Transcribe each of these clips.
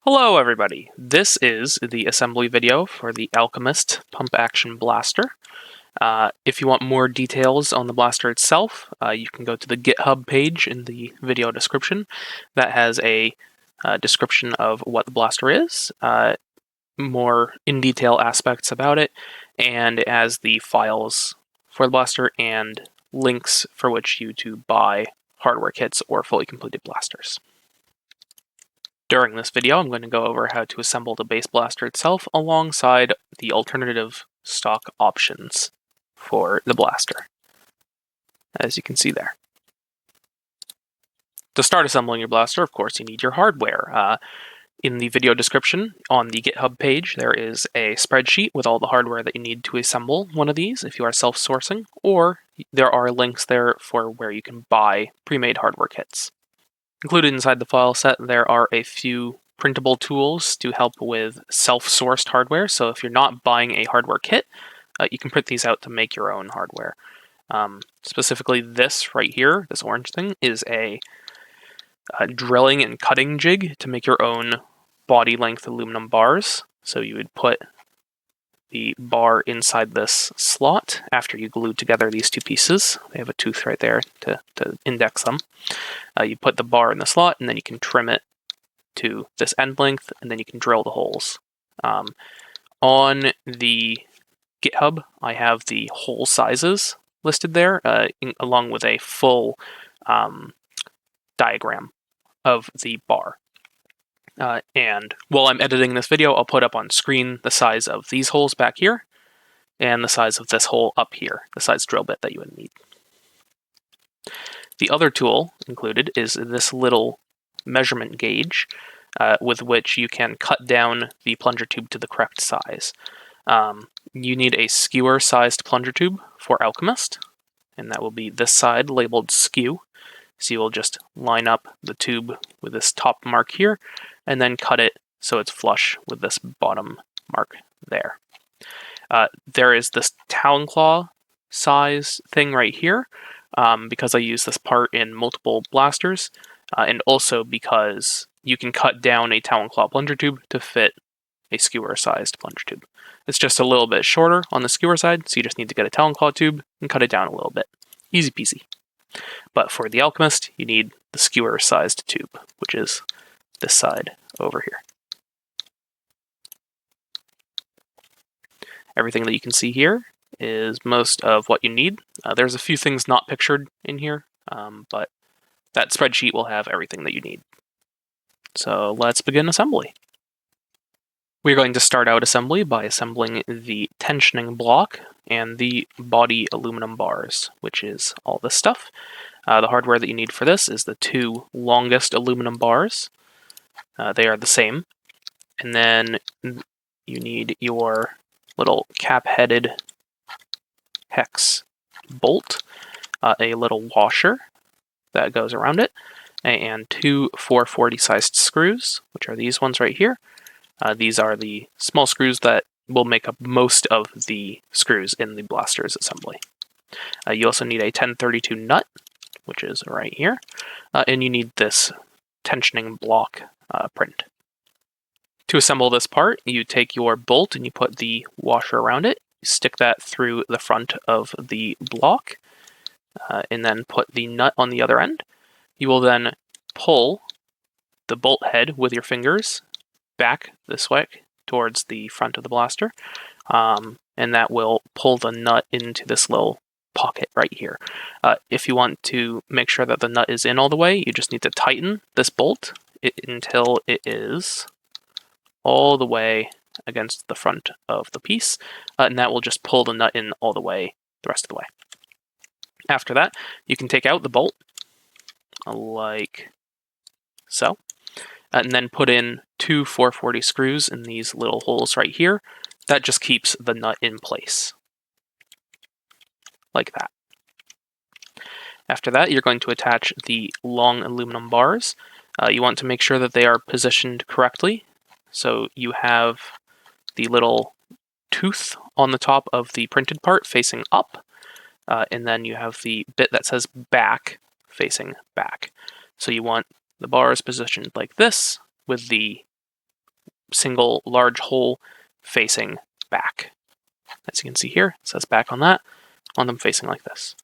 Hello everybody, this is the assembly video for the Alchemist pump action blaster. If you want more details on the blaster itself, you can go to the GitHub page in the video description. That has a description of what the blaster is, more in-detail aspects about it, and it has the files for the blaster and links for which you to buy hardware kits or fully completed blasters. During this video, I'm going to go over how to assemble the base blaster itself alongside the alternative stock options for the blaster, as you can see there. To start assembling your blaster, of course, you need your hardware. In the video description on the GitHub page, there is a spreadsheet with all the hardware that you need to assemble one of these if you are self-sourcing, or there are links there for where you can buy pre-made hardware kits. Included inside the file set, there are a few printable tools to help with self-sourced hardware. So if you're not buying a hardware kit, you can print these out to make your own hardware. Specifically, this right here, this orange thing, is a drilling and cutting jig to make your own body-length aluminum bars. So you would put the bar inside this slot after you glue together these two pieces. They have a tooth right there to index them. You put the bar in the slot, and then you can trim it to this end length, and then you can drill the holes. On the GitHub, I have the hole sizes listed there, along with a full diagram of the bar. And while I'm editing this video, I'll put up on screen the size of these holes back here, and the size of this hole up here, the size drill bit that you would need. The other tool included is this little measurement gauge with which you can cut down the plunger tube to the correct size. You need a skewer-sized plunger tube for Alchemist, and that will be this side labeled skew. So you will just line up the tube with this top mark here, and then cut it so it's flush with this bottom mark there. There is this talon claw size thing right here, because I use this part in multiple blasters, and also because you can cut down a talon claw plunger tube to fit a skewer-sized plunger tube. It's just a little bit shorter on the skewer side, so you just need to get a talon claw tube and cut it down a little bit. Easy peasy. But for the Alchemist, you need the skewer-sized tube, which is this side over here. Everything that you can see here is most of what you need. There's a few things not pictured in here, but that spreadsheet will have everything that you need. So let's begin assembly. We're going to start out assembly by assembling the tensioning block and the body aluminum bars, which is all this stuff. The hardware that you need for this is the two longest aluminum bars. They are the same. And then you need your little cap-headed hex bolt, a little washer that goes around it, and two 440 sized screws, which are these ones right here. These are the small screws that will make up most of the screws in the blaster's assembly. You also need a 1032 nut, which is right here, and you need this tensioning block print. To assemble this part, you take your bolt and you put the washer around it, stick that through the front of the block, and then put the nut on the other end. You will then pull the bolt head with your fingers back this way towards the front of the blaster, and that will pull the nut into this little pocket right here. If you want to make sure that the nut is in all the way, you just need to tighten this bolt until it is all the way against the front of the piece, and that will just pull the nut in all the way the rest of the way. After that, you can take out the bolt like so, and then put in two 440 screws in these little holes right here. That just keeps the nut in place, like that. After that, you're going to attach the long aluminum bars. You want to make sure that they are positioned correctly. So you have the little tooth on the top of the printed part facing up, and then you have the bit that says back facing back. So you want the bars positioned like this, with the single large hole facing back. As you can see here, it says back on that, on them facing like this.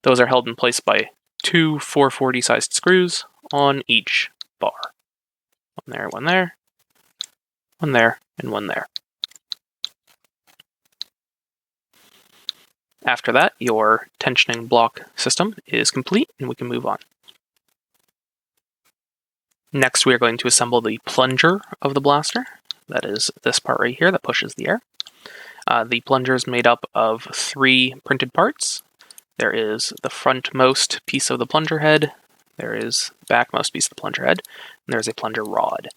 Those are held in place by 2 440 sized screws on each bar. One there, one there, one there, and one there. After that, your tensioning block system is complete, and we can move on. Next, we are going to assemble the plunger of the blaster. That is this part right here that pushes the air. The plunger is made up of 3 printed parts. There is the frontmost piece of the plunger head, there is the backmost piece of the plunger head, and there's a plunger rod.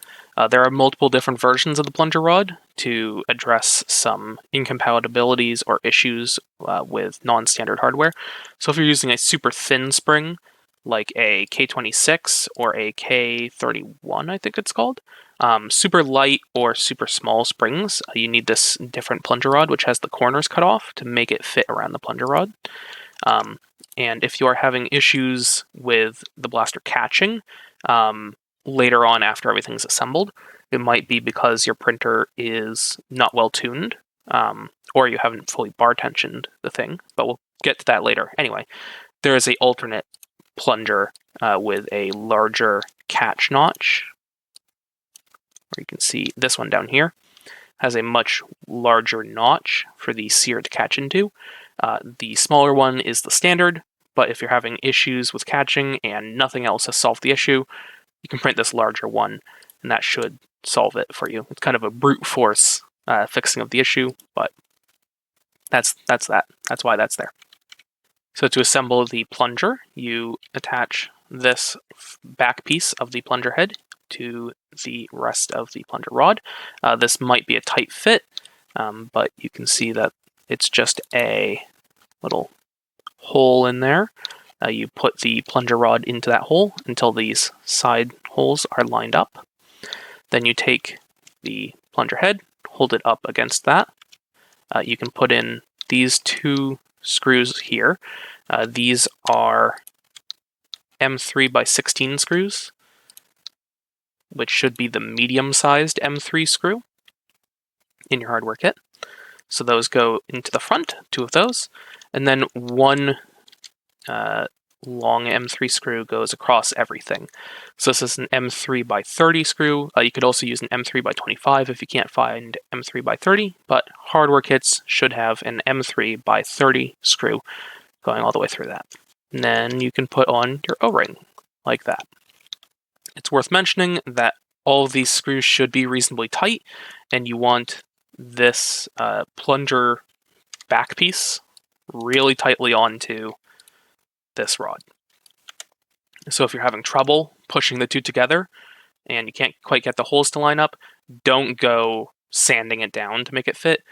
There are multiple different versions of the plunger rod to address some incompatibilities or issues with non-standard hardware. So if you're using a super thin spring, like a K26 or a K31, I think it's called, super light or super small springs, you need this different plunger rod, which has the corners cut off to make it fit around the plunger rod. And if you are having issues with the blaster catching later on after everything's assembled, it might be because your printer is not well tuned, or you haven't fully bar tensioned the thing, but we'll get to that later. Anyway, there is an alternate plunger with a larger catch notch, where you can see this one down here has a much larger notch for the Sear to catch into. The smaller one is the standard, but if you're having issues with catching and nothing else has solved the issue, you can print this larger one, and that should solve it for you. It's kind of a brute force fixing of the issue, but that's that. That's why that's there. So to assemble the plunger, you attach this back piece of the plunger head to the rest of the plunger rod. This might be a tight fit, but you can see that it's just a little hole in there. You put the plunger rod into that hole until these side holes are lined up. Then you take the plunger head, hold it up against that. You can put in these 2 screws here. These are M3 by 16 screws, which should be the medium-sized M3 screw in your hardware kit. So those go into the front, 2 of those, and then 1 long M3 screw goes across everything. So this is an M3 by 30 screw. You could also use an M3 by 25 if you can't find M3 by 30, but hardware kits should have an M3 by 30 screw going all the way through that. And then you can put on your O-ring like that. It's worth mentioning that all of these screws should be reasonably tight, and you want this plunger back piece really tightly onto this rod. So if you're having trouble pushing the 2 together and you can't quite get the holes to line up, don't go sanding it down to make it fit.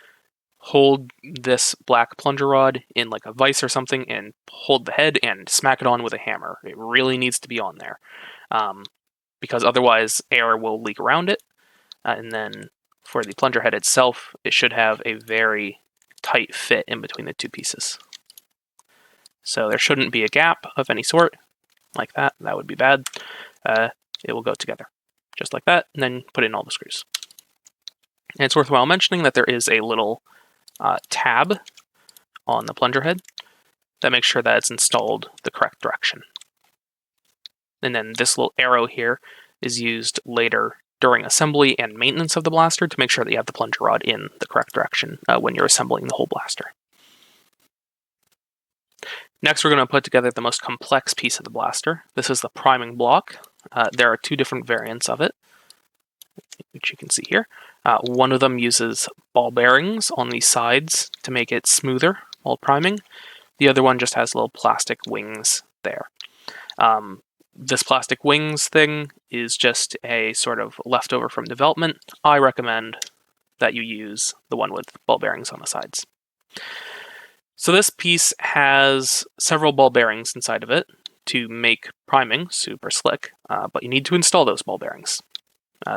Hold this black plunger rod in like a vise or something and hold the head and smack it on with a hammer. It really needs to be on there, because otherwise air will leak around it. And then for the plunger head itself, it should have a very tight fit in between the 2 pieces. So there shouldn't be a gap of any sort, like that. That would be bad. It will go together, just like that, and then put in all the screws. And it's worthwhile mentioning that there is a little tab on the plunger head that makes sure that it's installed the correct direction. And then this little arrow here is used later during assembly and maintenance of the blaster to make sure that you have the plunger rod in the correct direction when you're assembling the whole blaster. Next, we're going to put together the most complex piece of the blaster. This is the priming block. There are 2 different variants of it, which you can see here. One of them uses ball bearings on the sides to make it smoother while priming. The other one just has little plastic wings there. This plastic wings thing is just a sort of leftover from development. I recommend that you use the one with ball bearings on the sides. So this piece has several ball bearings inside of it to make priming super slick, but you need to install those ball bearings.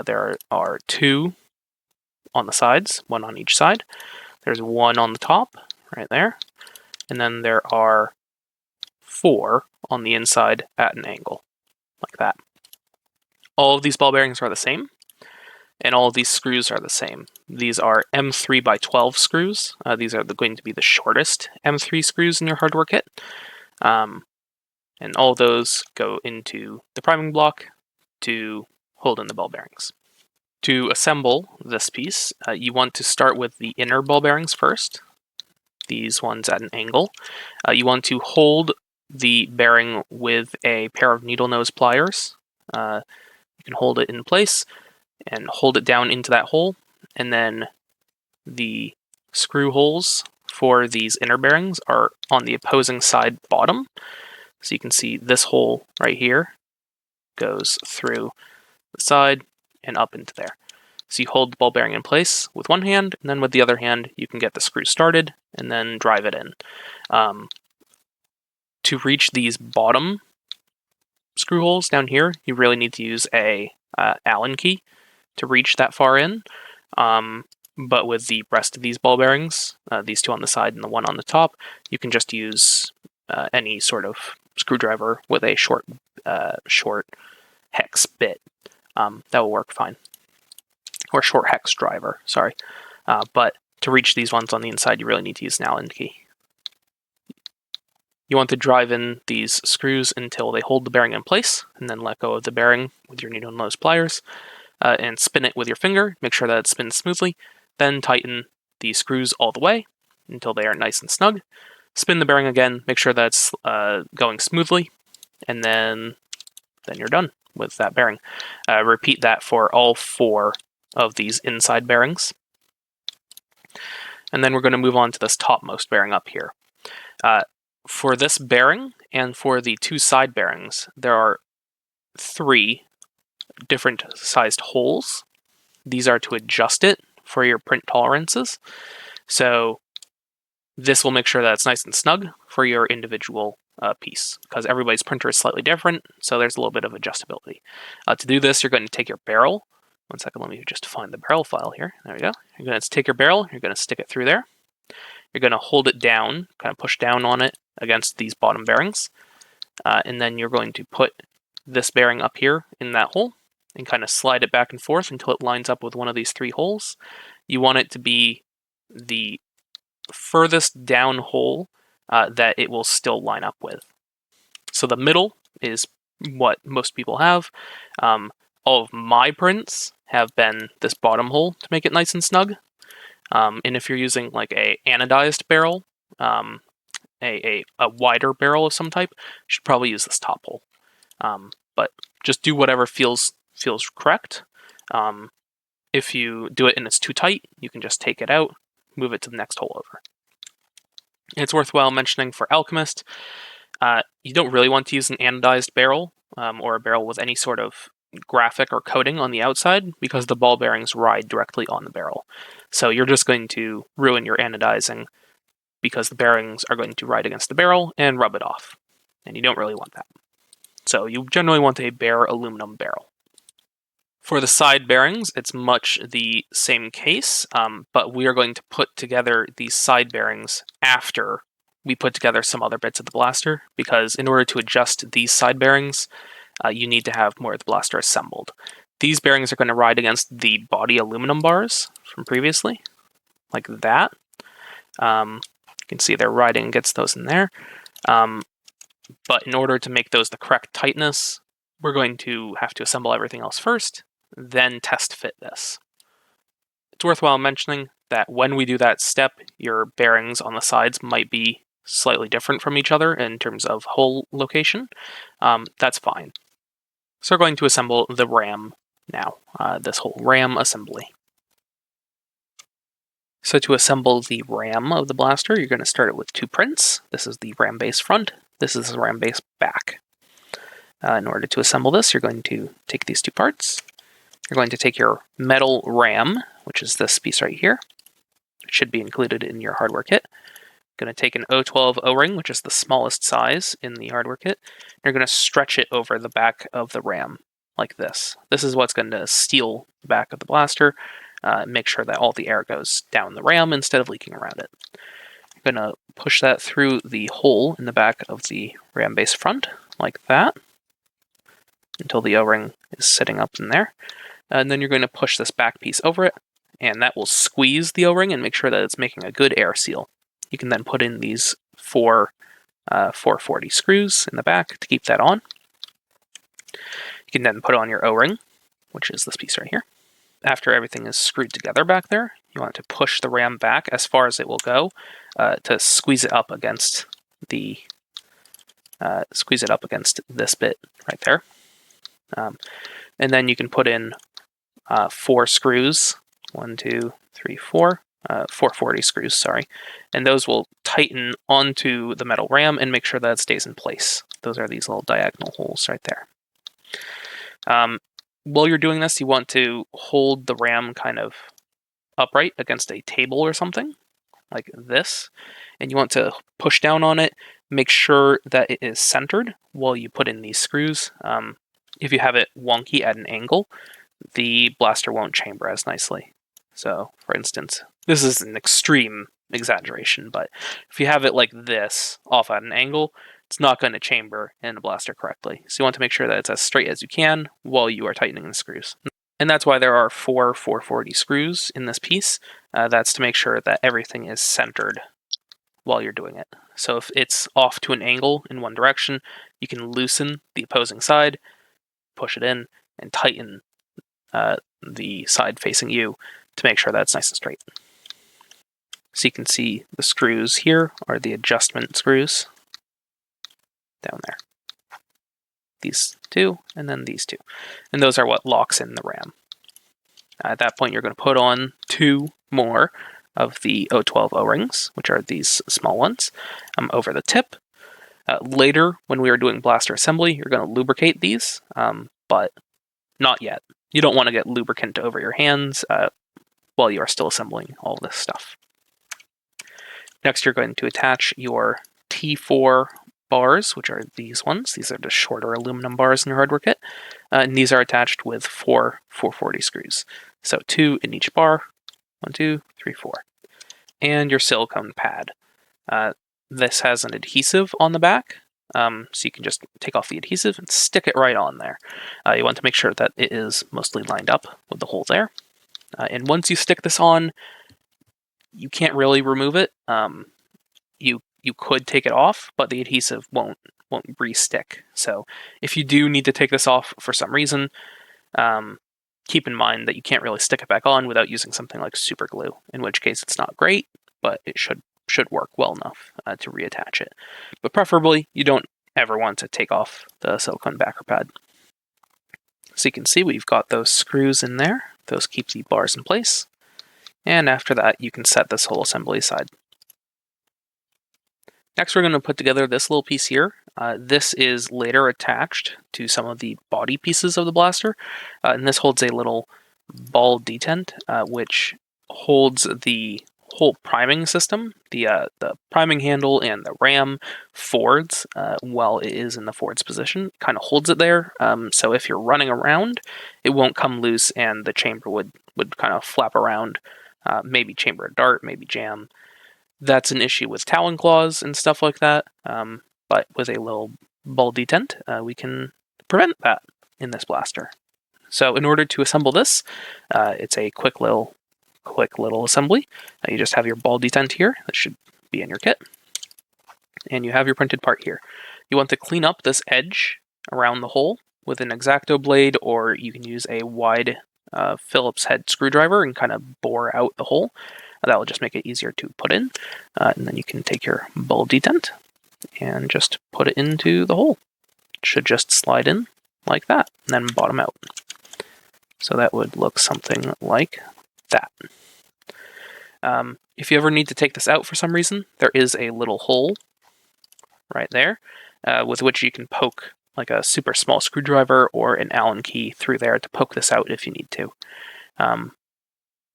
There are 2 on the sides, 1 on each side. There's 1 on the top, right there, and then there are 4 on the inside at an angle, like that. All of these ball bearings are the same. And all of these screws are the same. These are M3 by 12 screws. These are going to be the shortest M3 screws in your hardware kit. And all those go into the priming block to hold in the ball bearings. To assemble this piece, you want to start with the inner ball bearings first, these ones at an angle. You want to hold the bearing with a pair of needle nose pliers. You can hold it in place and hold it down into that hole, and then the screw holes for these inner bearings are on the opposing side bottom. So you can see this hole right here goes through the side and up into there. So you hold the ball bearing in place with one hand, and then with the other hand you can get the screw started and then drive it in. To reach these bottom screw holes down here, you really need to use a Allen key to reach that far in. But with the rest of these ball bearings, these two on the side and the one on the top, you can just use any sort of screwdriver with a short hex bit. That will work fine. Or short hex driver, sorry. But to reach these ones on the inside, you really need to use an Allen key. You want to drive in these screws until they hold the bearing in place, and then let go of the bearing with your needle nose pliers, and spin it with your finger. Make sure that it spins smoothly. Then tighten the screws all the way until they are nice and snug. Spin the bearing again, make sure that's going smoothly, and then you're done with that bearing. Repeat that for all 4 of these inside bearings. And then we're going to move on to this topmost bearing up here. For this bearing and for the 2 side bearings, there are 3 different sized holes. These are to adjust it for your print tolerances. So this will make sure that it's nice and snug for your individual piece, because everybody's printer is slightly different, so there's a little bit of adjustability. To do this, you're going to take your barrel. One second, let me just find the barrel file here. There we go. You're going to take your barrel, you're going to stick it through there. You're going to hold it down, kind of push down on it against these bottom bearings. And then you're going to put this bearing up here in that hole and kind of slide it back and forth until it lines up with one of these 3 holes. You want it to be the furthest down hole that it will still line up with. So the middle is what most people have. All of my prints have been this bottom hole to make it nice and snug. And if you're using like a anodized barrel, a wider barrel of some type, you should probably use this top hole. But just do whatever feels correct. If you do it and it's too tight, you can just take it out, move it to the next hole over. It's worthwhile mentioning for Alchemist, you don't really want to use an anodized barrel or a barrel with any sort of graphic or coating on the outside, because the ball bearings ride directly on the barrel. So you're just going to ruin your anodizing, because the bearings are going to ride against the barrel and rub it off. And you don't really want that. So you generally want a bare aluminum barrel. For the side bearings, it's much the same case, but we are going to put together these side bearings after we put together some other bits of the blaster, because in order to adjust these side bearings, you need to have more of the blaster assembled. These bearings are going to ride against the body aluminum bars from previously, like that. You can see they're riding against those in there. But in order to make those the correct tightness, we're going to have to assemble everything else first, then test fit this. It's worthwhile mentioning that when we do that step, your bearings on the sides might be slightly different from each other in terms of hole location. That's fine. So we're going to assemble the ram now, this whole ram assembly. So to assemble the ram of the blaster, you're going to start it with 2 prints. This is the ram base front, this is the ram base back. In order to assemble this, you're going to take these 2 parts. You're going to take your metal ram, which is this piece right here. It should be included in your hardware kit. You're going to take an 012 O-ring, which is the smallest size in the hardware kit. You're going to stretch it over the back of the ram, like this. This is what's going to seal the back of the blaster, make sure that all the air goes down the ram instead of leaking around it. You're going to push that through the hole in the back of the ram base front, like that, until the O-ring is sitting up in there. And then you're going to push this back piece over it, and that will squeeze the O-ring and make sure that it's making a good air seal. You can then put in these four 440 screws in the back to keep that on. You can then put on your O-ring, which is this piece right here. After everything is screwed together back there, you want to push the ram back as far as it will go to squeeze it up against the this bit right there. And then you can put in 4 screws, 1, 2, 3, 4, 440 screws, sorry, and those will tighten onto the metal ram and make sure that it stays in place. Those are these little diagonal holes right there. While you're doing this, you want to hold the ram kind of upright against a table or something, like this, and you want to push down on it, make sure that it is centered while you put in these screws. If you have it wonky at an angle, the blaster won't chamber as nicely. So, for instance, this is an extreme exaggeration, but if you have it like this, off at an angle, it's not going to chamber in the blaster correctly. So you want to make sure that it's as straight as you can while you are tightening the screws. And that's why there are 4 440 screws in this piece. That's to make sure that everything is centered while you're doing it. So if it's off to an angle in one direction, you can loosen the opposing side, push it in, and tighten the side facing you to make sure that it's nice and straight. So you can see the screws here are the adjustment screws down there. These 2, and then these 2. And those are what locks in the ram. At that point, you're going to put on 2 more of the O12 O-rings, which are these small ones, over the tip. Later, when we are doing blaster assembly, you're going to lubricate these, but not yet. You don't want to get lubricant over your hands while you are still assembling all this stuff. Next, you're going to attach your T4 bars, which are these ones. These are the shorter aluminum bars in your hardware kit. And these are attached with 4 440 screws. So 2 in each bar. 1, 2, 3, 4. And your silicone pad. This has an adhesive on the back, so you can just take off the adhesive and stick it right on there. You want to make sure that it is mostly lined up with the hole there. And once you stick this on, you can't really remove it. You could take it off, but the adhesive won't re-stick. So if you do need to take this off for some reason, keep in mind that you can't really stick it back on without using something like super glue, in which case it's not great, but it should work well enough to reattach it. But preferably, you don't ever want to take off the silicone backer pad. So you can see we've got those screws in there. Those keep the bars in place. And after that, you can set this whole assembly aside. Next, we're going to put together this little piece here. This is later attached to some of the body pieces of the blaster. And this holds a little ball detent, which holds the whole priming system, the priming handle and the ram forwards while it is in the forwards position. It kind of holds it there, so if you're running around, it won't come loose and the chamber would kind of flap around, maybe chamber a dart, maybe jam. That's an issue with Talon claws and stuff like that, but with a little ball detent, we can prevent that in this blaster. So in order to assemble this, it's a quick little assembly. You just have your ball detent here. That should be in your kit. And you have your printed part here. You want to clean up this edge around the hole with an X-Acto blade, or you can use a wide Phillips head screwdriver and kind of bore out the hole. That will just make it easier to put in. And then you can take your ball detent and just put it into the hole. It should just slide in like that, and then bottom out. So that would look something like that. If you ever need to take this out for some reason, there is a little hole right there with which you can poke like a super small screwdriver or an Allen key through there to poke this out if you need to.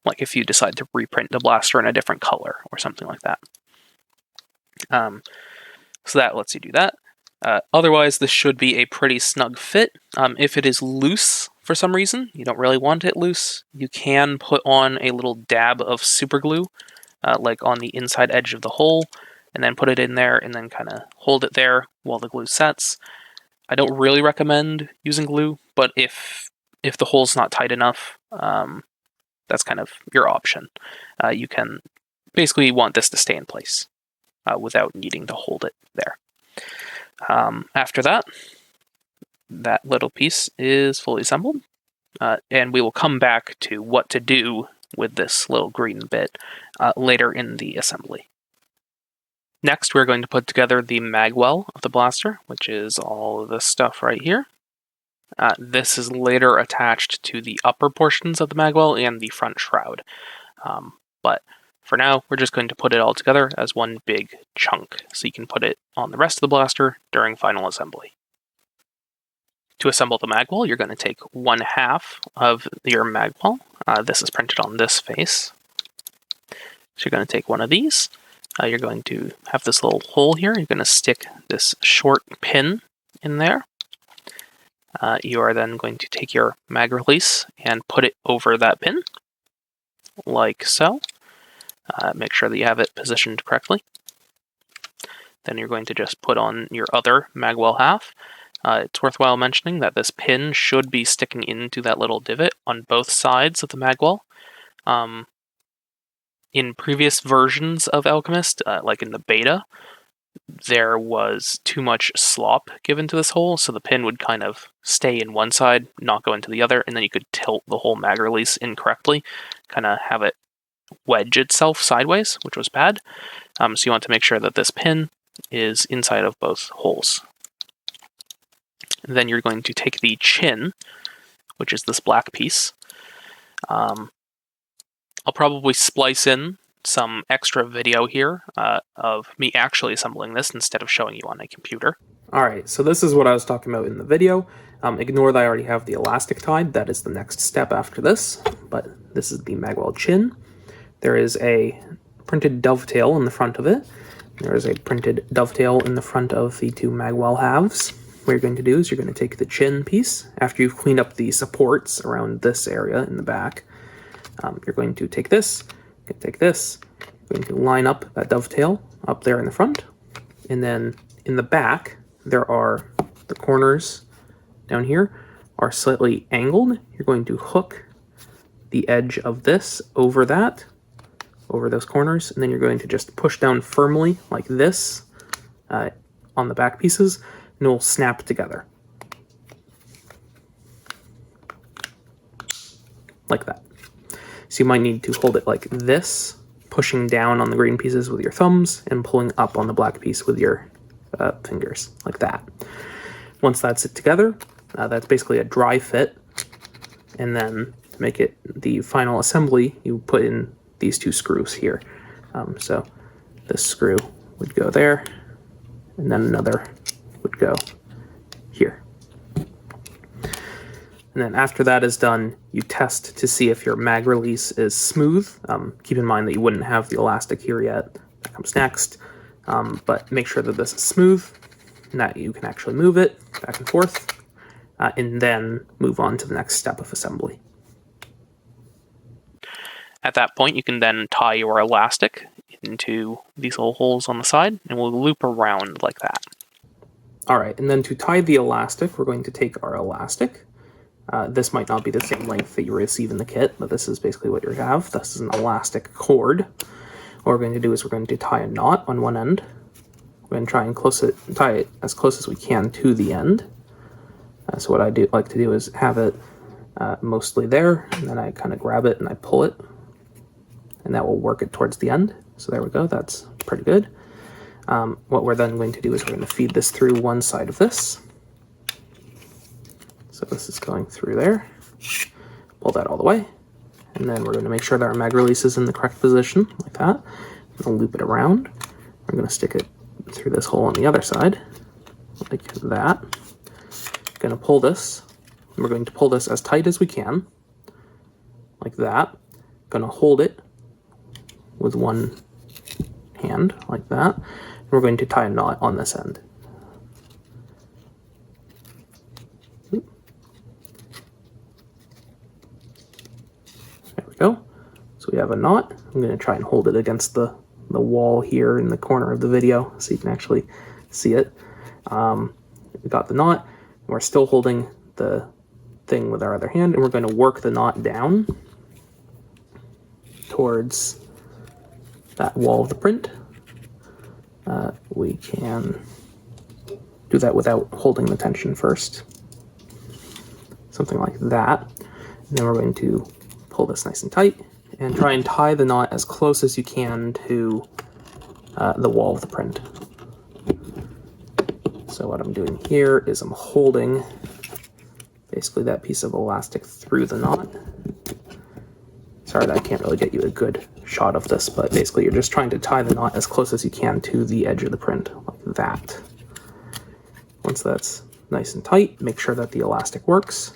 Like if you decide to reprint the blaster in a different color or something like that. So that lets you do that. Otherwise, this should be a pretty snug fit. If it is loose for some reason, you don't really want it loose, you can put on a little dab of super glue, like on the inside edge of the hole, and then put it in there and then kind of hold it there while the glue sets. I don't really recommend using glue, but if if the hole's not tight enough, that's kind of your option. You can basically want this to stay in place without needing to hold it there. After that, that little piece is fully assembled, and we will come back to what to do with this little green bit later in the assembly. Next, we're going to put together the magwell of the blaster, which is all of this stuff right here. This is later attached to the upper portions of the magwell and the front shroud. But for now, we're just going to put it all together as one big chunk, so you can put it on the rest of the blaster during final assembly. To assemble the magwell, you're going to take 1/2 of your magwell. This is printed on this face. So you're going to take one of these. You're going to have this little hole here. You're going to stick this short pin in there. You are then going to take your mag release and put it over that pin, like so. Make sure that you have it positioned correctly. Then you're going to just put on your other magwell half. It's worthwhile mentioning that this pin should be sticking into that little divot on both sides of the magwell. In previous versions of Alchemist, like in the beta, there was too much slop given to this hole, so the pin would kind of stay in one side, not go into the other, and then you could tilt the whole mag release incorrectly, kind of have it wedge itself sideways, which was bad. So you want to make sure that this pin is inside of both holes. And then you're going to take the chin, which is this black piece. I'll probably splice in some extra video here of me actually assembling this instead of showing you on a computer. Alright, so this is what I was talking about in the video. Ignore that I already have the elastic tied. That is the next step after this. But this is the magwell chin. There is a printed dovetail in the front of it. There is a printed dovetail in the front of the two magwell halves. What you're going to do is you're going to take the chin piece, after you've cleaned up the supports around this area in the back. You're going to take this, you're going to line up that dovetail up there in the front, and then in the back, there are the corners down here are slightly angled. You're going to hook the edge of this over that, over those corners, and then you're going to just push down firmly like this on the back pieces, and it will snap together. Like that. So you might need to hold it like this, pushing down on the green pieces with your thumbs and pulling up on the black piece with your fingers, like that. Once that's it together, that's basically a dry fit. And then to make it the final assembly, you put in these two screws here. So this screw would go there, and then another would go here. And then after that is done, you test to see if your mag release is smooth. Keep in mind that you wouldn't have the elastic here yet. That comes next. But make sure that this is smooth and that you can actually move it back and forth, and then move on to the next step of assembly. At that point, you can then tie your elastic into these little holes on the side, and we'll loop around like that. All right, and then to tie the elastic, we're going to take our elastic. This might not be the same length that you receive in the kit, but this is basically what you have. This is an elastic cord. What we're going to do is we're going to tie a knot on one end. We're going to try and tie it as close as we can to the end. So what I like to do is have it mostly there, and then I kind of grab it and I pull it, and that will work it towards the end. So there we go, that's pretty good. What we're then going to do is we're going to feed this through one side of this. So this is going through there. Pull that all the way. And then we're going to make sure that our mag release is in the correct position, like that. I'm going to loop it around. We're going to stick it through this hole on the other side, like that. Going to pull this. And we're going to pull this as tight as we can, like that. Going to hold it with one hand, like that. And we're going to tie a knot on this end. There we go. So we have a knot. I'm going to try and hold it against the wall here in the corner of the video so you can actually see it. We got the knot. We're still holding the thing with our other hand, and we're going to work the knot down towards that wall of the print. We can do that without holding the tension first. Something like that. And then we're going to pull this nice and tight and try and tie the knot as close as you can to the wall of the print. So what I'm doing here is I'm holding basically that piece of elastic through the knot. Sorry that I can't really get you a good shot of this, but basically you're just trying to tie the knot as close as you can to the edge of the print, like that. Once that's nice and tight, make sure that the elastic works,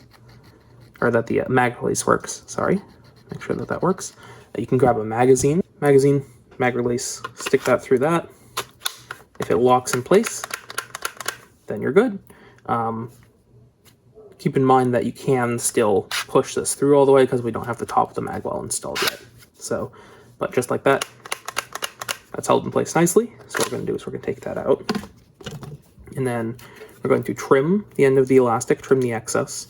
or that the mag release works, sorry. Make sure that that works. You can grab a magazine, mag release, stick that through that. If it locks in place, then you're good. Keep in mind that you can still push this through all the way because we don't have the top of the Magwell installed yet. So, but just like that, that's held in place nicely. So what we're going to do is we're going to take that out. And then we're going to trim the end of the elastic, trim the excess.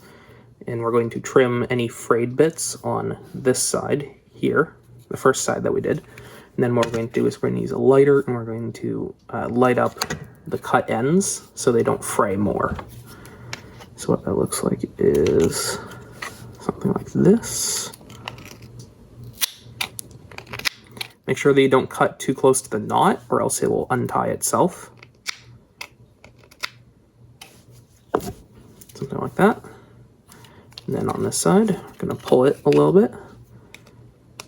And we're going to trim any frayed bits on this side here, the first side that we did. And then what we're going to do is we're going to use a lighter and we're going to light up the cut ends so they don't fray more. So what that looks like is something like this. Make sure that you don't cut too close to the knot or else it will untie itself. Something like that. And then on this side, I'm going to pull it a little bit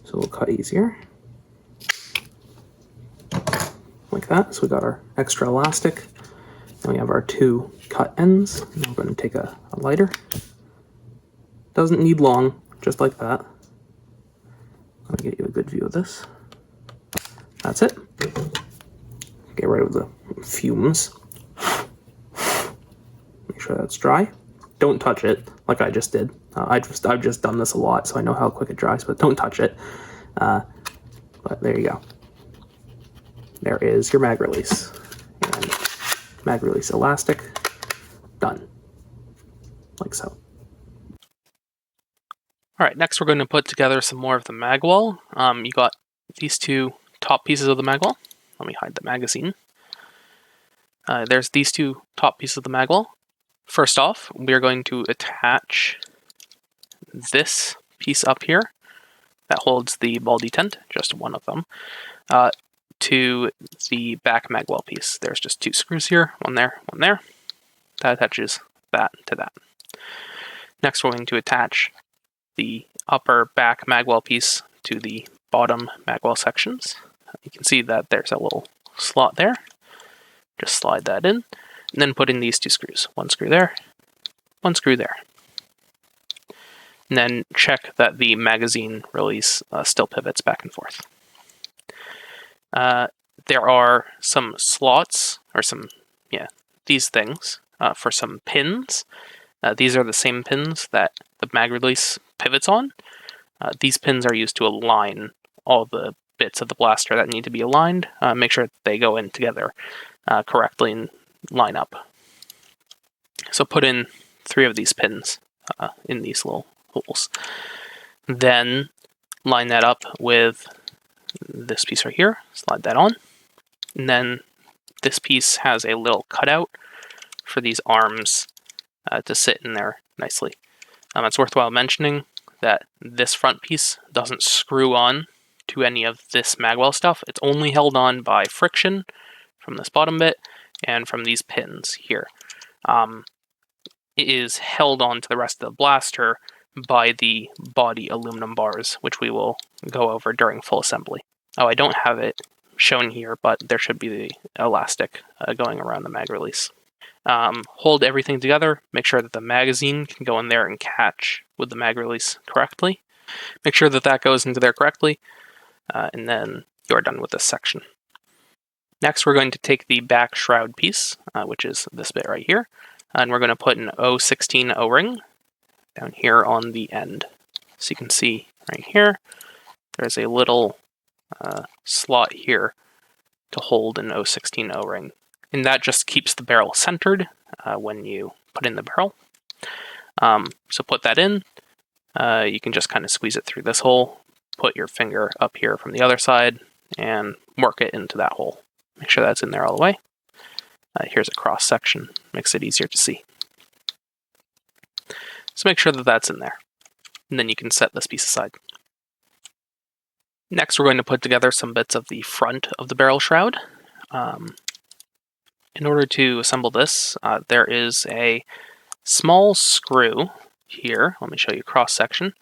so it'll cut easier. Like that. So we got our extra elastic. Then we have our two cut ends. And we're going to take a lighter. Doesn't need long, just like that. I'm going to get you a good view of this. That's it. Get rid of the fumes. Make sure that's dry. Don't touch it like I just did. I've just done this a lot, so I know how quick it dries, but don't touch it. But there you go. There is your mag release. And mag release elastic. Done. Like so. All right, next we're going to put together some more of the Magwell. You got these two top pieces of the Magwell. Let me hide the magazine. There's these two top pieces of the Magwell. First off, we are going to attach this piece up here that holds the ball detent, just one of them, to the back Magwell piece. There's just two screws here, one there, one there. That attaches that to that. Next, we're going to attach the upper back Magwell piece to the bottom Magwell sections. You can see that there's a little slot there. Just slide that in, and then put in these two screws. One screw there, one screw there. And then check that the magazine release still pivots back and forth. There are some slots, or these things, for some pins. These are the same pins that the mag release pivots on. These pins are used to align all the bits of the blaster that need to be aligned. Make sure that they go in together correctly and line up. So put in 3 of these pins in these little holes. Then line that up with this piece right here. Slide that on. And then this piece has a little cutout for these arms to sit in there nicely. It's worthwhile mentioning that this front piece doesn't screw on to any of this Magwell stuff. It's only held on by friction from this bottom bit and from these pins here. It is held on to the rest of the blaster by the body aluminum bars, which we will go over during full assembly. Oh, I don't have it shown here, but there should be the elastic going around the mag release. Hold everything together. Make sure that the magazine can go in there and catch with the mag release correctly. Make sure that that goes into there correctly, and then you're done with this section. Next, we're going to take the back shroud piece, which is this bit right here, and we're going to put an 016 O-ring down here on the end. So you can see right here, there's a little slot here to hold an 016 O-ring. And that just keeps the barrel centered when you put in the barrel. So put that in. You can just kind of squeeze it through this hole, put your finger up here from the other side, and work it into that hole. Make sure that's in there all the way. Here's a cross section, makes it easier to see. So make sure that that's in there. And then you can set this piece aside. Next, we're going to put together some bits of the front of the barrel shroud. In order to assemble this, there is a small screw here. Let me show you cross section.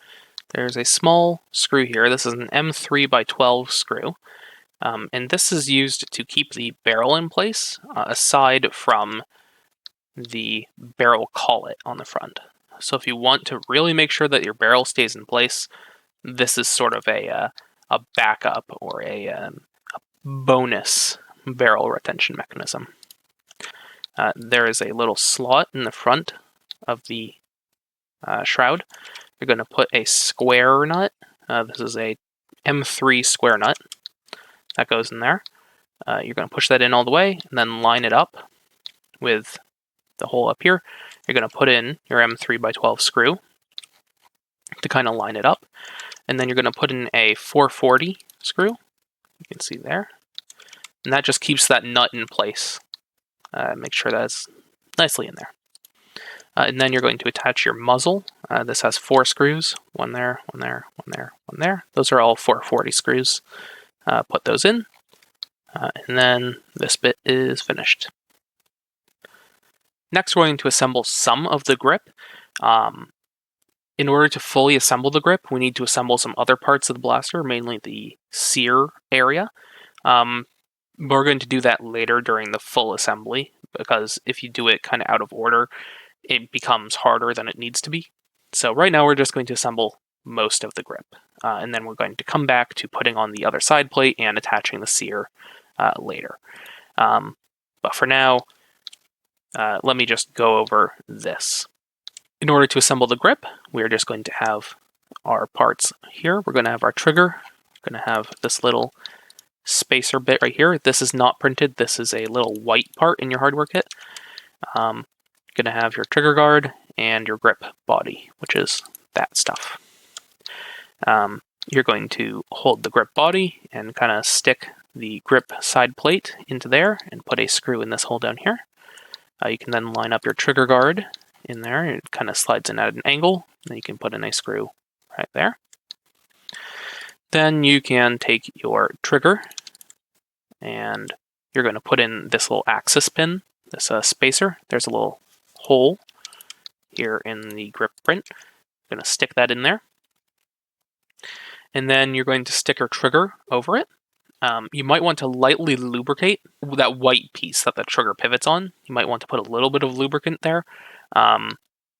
There's a small screw here. This is an M3 by 12 screw. And this is used to keep the barrel in place, aside from the barrel collet on the front. So if you want to really make sure that your barrel stays in place, this is sort of a backup or a bonus barrel retention mechanism. There is a little slot in the front of the shroud. You're going to put a square nut. This is a M3 square nut. That goes in there. You're going to push that in all the way and then line it up with the hole up here. You're going to put in your M3 by 12 screw to kind of line it up. And then you're going to put in a 440 screw. You can see there. And that just keeps that nut in place. Make sure that's nicely in there. And then you're going to attach your muzzle. This has 4 screws. One there, one there, one there, one there. Those are all 440 screws. Put those in. And then this bit is finished. Next, we're going to assemble some of the grip. In order to fully assemble the grip, we need to assemble some other parts of the blaster, mainly the Sear area. We're going to do that later during the full assembly, because if you do it kind of out of order, it becomes harder than it needs to be. So right now we're just going to assemble most of the grip, and then we're going to come back to putting on the other side plate and attaching the Sear later. But for now, let me just go over this. In order to assemble the grip, we're just going to have our parts here. We're going to have our trigger. We're going to have this little spacer bit right here. This is not printed. This is a little white part in your hardware kit. You're going to have your trigger guard and your grip body, which is that stuff. You're going to hold the grip body and kind of stick the grip side plate into there and put a screw in this hole down here. You can then line up your trigger guard in there. It kind of slides in at an angle. Then you can put in a screw right there. Then you can take your trigger and you're going to put in this little axis pin, this spacer. There's a little hole here in the grip print. You're going to stick that in there. And then you're going to stick your trigger over it. You might want to lightly lubricate that white piece that the trigger pivots on. You might want to put a little bit of lubricant there.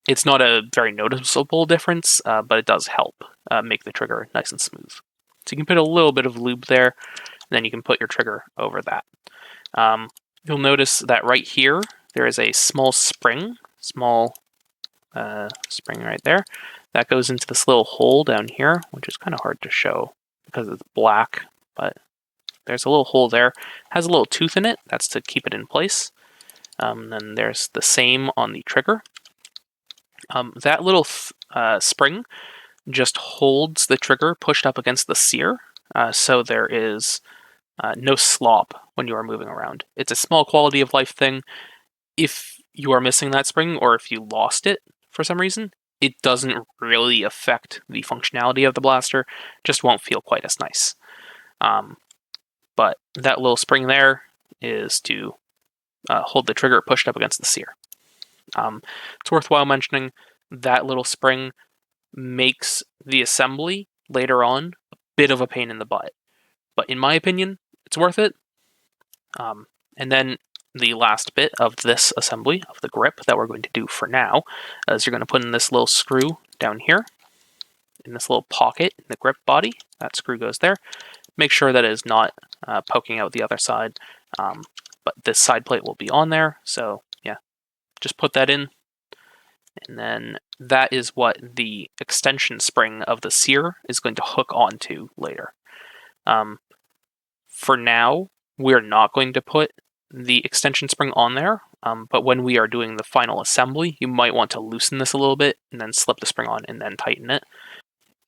It's not a very noticeable difference, but it does help make the trigger nice and smooth. So you can put a little bit of lube there, and then you can put your trigger over that. You'll notice that right here, there is a small spring right there. That goes into this little hole down here, which is kind of hard to show because it's black, but there's a little hole there. It has a little tooth in it. That's to keep it in place. Then there's the same on the trigger. That little spring just holds the trigger pushed up against the Sear, so there is no slop when you are moving around. It's a small quality of life thing. If you are missing that spring, or if you lost it for some reason, it doesn't really affect the functionality of the blaster. Just won't feel quite as nice. But that little spring there is to hold the trigger pushed up against the Sear. It's worthwhile mentioning that little spring makes the assembly later on a bit of a pain in the butt. But in my opinion, it's worth it. And then the last bit of this assembly, of the grip that we're going to do for now, is you're going to put in this little screw down here, in this little pocket in the grip body. That screw goes there. Make sure that it is not poking out the other side, but this side plate will be on there, so yeah, just put that in, and then that is what the extension spring of the Sear is going to hook onto later. For now, we're not going to put the extension spring on there. But when we are doing the final assembly, you might want to loosen this a little bit and then slip the spring on and then tighten it.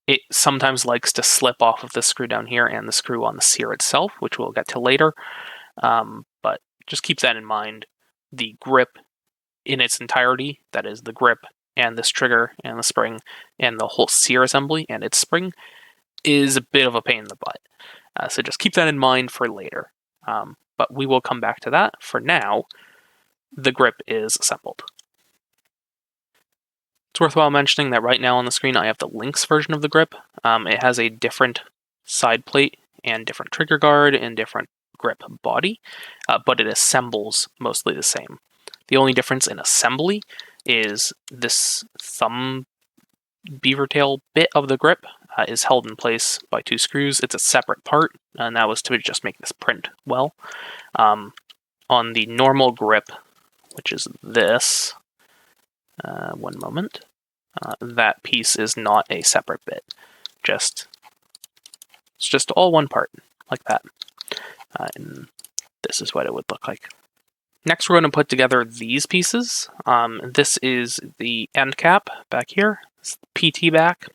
It sometimes likes to slip off of the screw down here and the screw on the Sear itself, which we'll get to later. But just keep that in mind. The grip in its entirety, that is the grip and this trigger and the spring and the whole Sear assembly and its spring, is a bit of a pain in the butt. So just keep that in mind for later. But we will come back to that. For now, the grip is assembled. It's worthwhile mentioning that right now on the screen I have the Lynx version of the grip. It has a different side plate and different trigger guard and different grip body, but it assembles mostly the same. The only difference in assembly is this thumb beaver tail bit of the grip is held in place by 2 screws. It's a separate part, and that was to just make this print well. On the normal grip, which is this, one moment, that piece is not a separate bit. It's just all one part, like that. And this is what it would look like. Next, we're going to put together these pieces. This is the end cap back here. It's the PT back.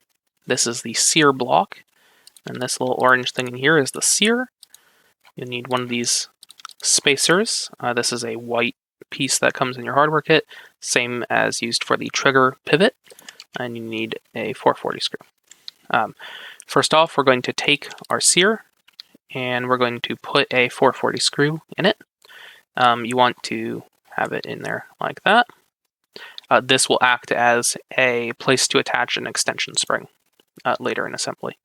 This is the Sear block. And this little orange thing in here is the Sear. You need one of these spacers. This is a white piece that comes in your hardware kit, same as used for the trigger pivot. And you need a 440 screw. First off, we're going to take our Sear and we're going to put a 440 screw in it. You want to have it in there like that. This will act as a place to attach an extension spring later in assembly.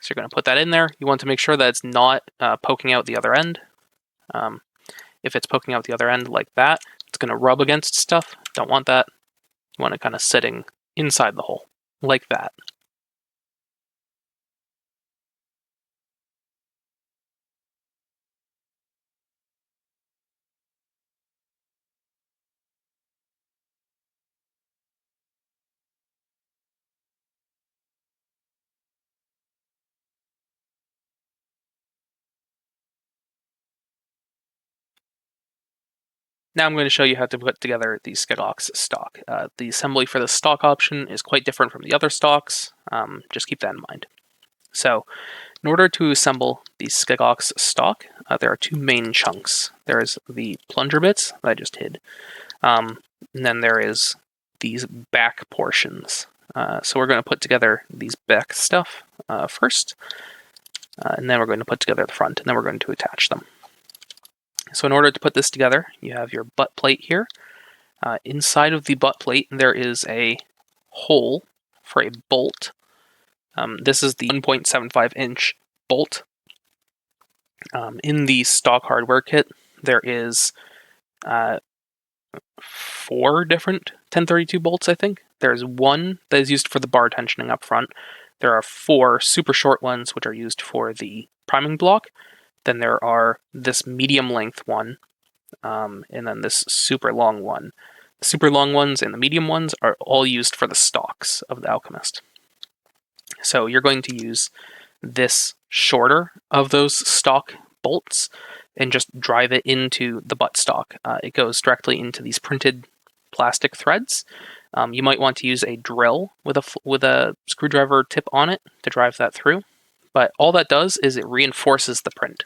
So you're going to put that in there. You want to make sure that it's not poking out the other end. If it's poking out the other end like that, it's going to rub against stuff. Don't want that. You want it kind of sitting inside the hole, like that. Now I'm going to show you how to put together the Skeggox stock. The assembly for the stock option is quite different from the other stocks. Just keep that in mind. So, in order to assemble the Skeggox stock, there are 2 main chunks. There is the plunger bits that I just hid, and then there is these back portions. So we're going to put together these back stuff first, and then we're going to put together the front, and then we're going to attach them. So in order to put this together, you have your butt plate here. Inside of the butt plate, there is a hole for a bolt. This is the 1.75 inch bolt. In the stock hardware kit, there is 4 different 1032 bolts, I think. There's one that is used for the bar tensioning up front. There are 4 super short ones, which are used for the priming block. Then there are this medium length one, and then this super long one. The super long ones and the medium ones are all used for the stocks of the Alchemist. So you're going to use this shorter of those stock bolts and just drive it into the butt stock. It goes directly into these printed plastic threads. You might want to use a drill with a screwdriver tip on it to drive that through. But all that does is it reinforces the print.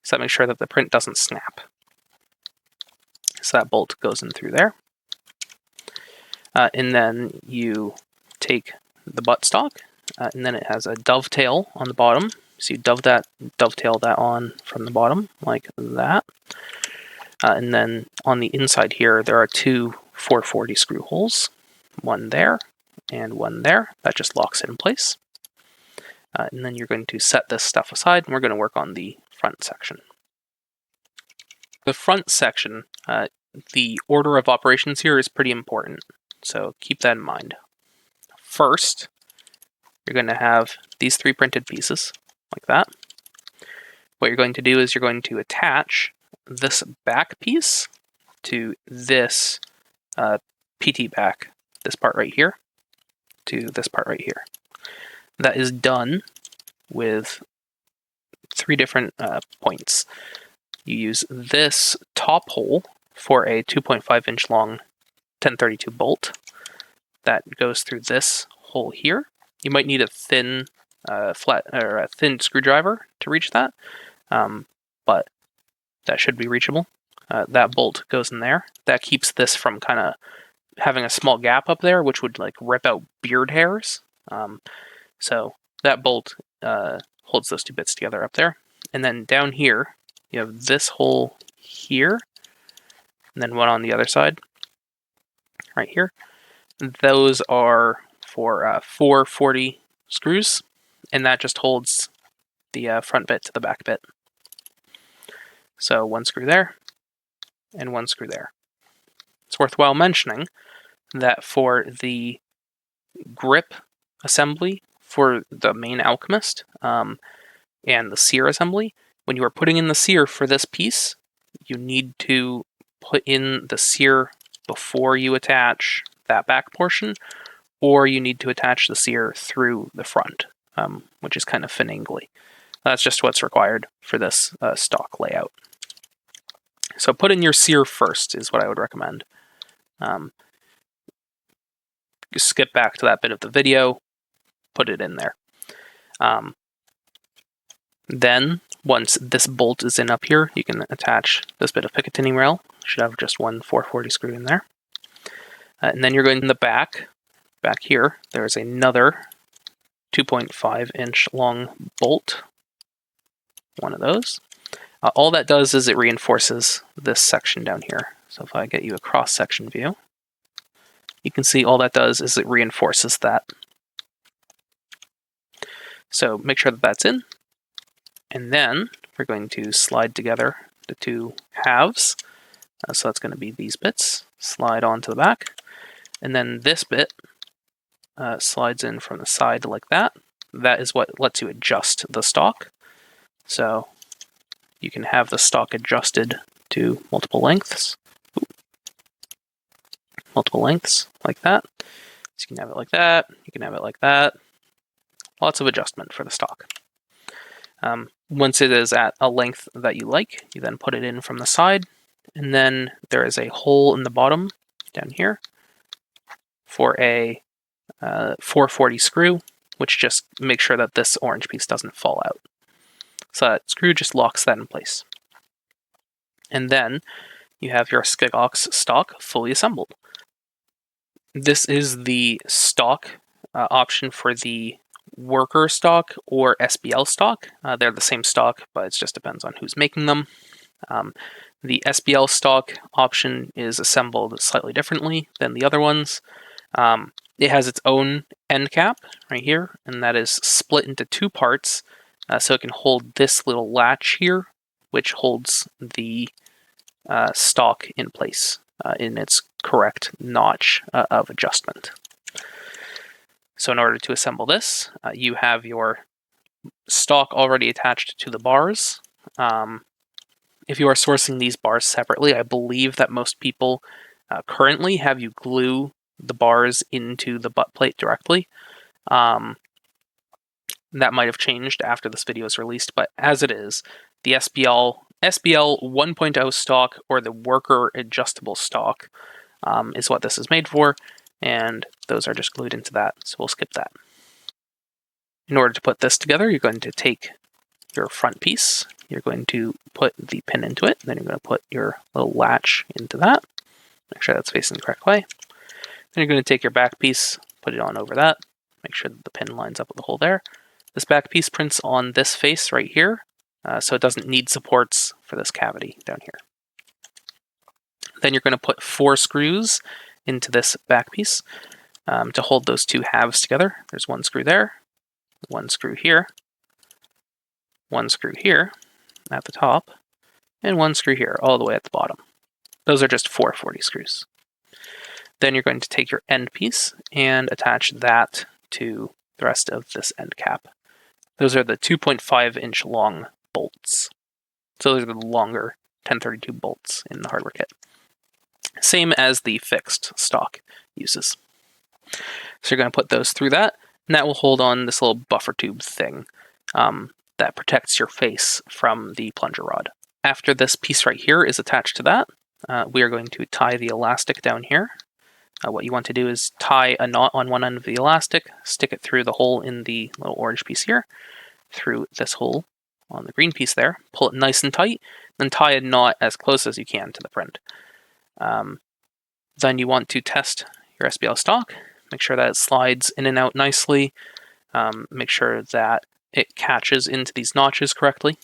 So that makes sure that the print doesn't snap. So that bolt goes in through there. And then you take the buttstock, and then it has a dovetail on the bottom. So you dovetail that on from the bottom, like that. And then on the inside here, there are 2 440 screw holes. One there, and one there. That just locks it in place. And then you're going to set this stuff aside, and we're going to work on the front section. The front section, the order of operations here is pretty important, so keep that in mind. First, you're going to have these 3 printed pieces, like that. What you're going to do is you're going to attach this back piece to this PT back, this part right here, to this part right here. That is done with 3 different points. You use this top hole for a 2.5-inch long 1032 bolt that goes through this hole here. You might need a thin thin screwdriver to reach that, but that should be reachable. That bolt goes in there. That keeps this from kind of having a small gap up there, which would like rip out beard hairs. So that bolt holds those two bits together up there. And then down here, you have this hole here, and then one on the other side, right here. Those are for 440 screws, and that just holds the front bit to the back bit. So one screw there, and one screw there. It's worthwhile mentioning that for the grip assembly for the main Alchemist and the Sear assembly, when you are putting in the Sear for this piece, you need to put in the Sear before you attach that back portion, or you need to attach the Sear through the front, which is kind of finagly. That's just what's required for this stock layout. So put in your Sear first is what I would recommend. Skip back to that bit of the video, put it in there. Then, once this bolt is in up here, you can attach this bit of Picatinny rail. Should have just one 440 screw in there. And then you're going in the back here, there's another 2.5-inch long bolt. One of those. All that does is it reinforces this section down here. So if I get you a cross-section view, you can see all that does is it reinforces that. So make sure that that's in. And then we're going to slide together the two halves. So that's going to be these bits. Slide onto the back. And then this bit slides in from the side like that. That is what lets you adjust the stock. So you can have the stock adjusted to multiple lengths. Multiple lengths like that. So you can have it like that. You can have it like that. Lots of adjustment for the stock. Once it is at a length that you like, you then put it in from the side. And then there is a hole in the bottom down here for a 440 screw, which just makes sure that this orange piece doesn't fall out. So that screw just locks that in place. And then you have your Skeggox stock fully assembled. This is the stock option for the worker stock or SBL stock. They're the same stock, but it just depends on who's making them. The SBL stock option is assembled slightly differently than the other ones. It has its own end cap right here, and that is split into two parts, so it can hold this little latch here, which holds the stock in place in its correct notch of adjustment. So in order to assemble this, you have your stock already attached to the bars. If you are sourcing these bars separately, I believe that most people currently have you glue the bars into the butt plate directly. That might have changed after this video is released, but as it is, the SBL 1.0 stock or the worker adjustable stock is what this is made for, and those are just glued into that, so we'll skip that. In order to put this together, you're going to take your front piece, you're going to put the pin into it, then you're going to put your little latch into that, make sure that's facing the correct way. Then you're going to take your back piece, put it on over that, make sure that the pin lines up with the hole there. This back piece prints on this face right here, so it doesn't need supports for this cavity down here. Then you're going to put 4 screws into this back piece to hold those two halves together. There's one screw there, one screw here, one screw here at the top, and one screw here all the way at the bottom. Those are just 440 screws. Then you're going to take your end piece and attach that to the rest of this end cap. Those are the 2.5-inch long bolts. So those are the longer 1032 bolts in the hardware kit. Same as the fixed stock uses. So you're going to put those through that, and that will hold on this little buffer tube thing that protects your face from the plunger rod. After this piece right here is attached to that, we are going to tie the elastic down here. What you want to do is tie a knot on one end of the elastic, stick it through the hole in the little orange piece here, through this hole on the green piece there, pull it nice and tight, then tie a knot as close as you can to the print. Then you want to test your SBL stock, make sure that it slides in and out nicely, make sure that it catches into these notches correctly,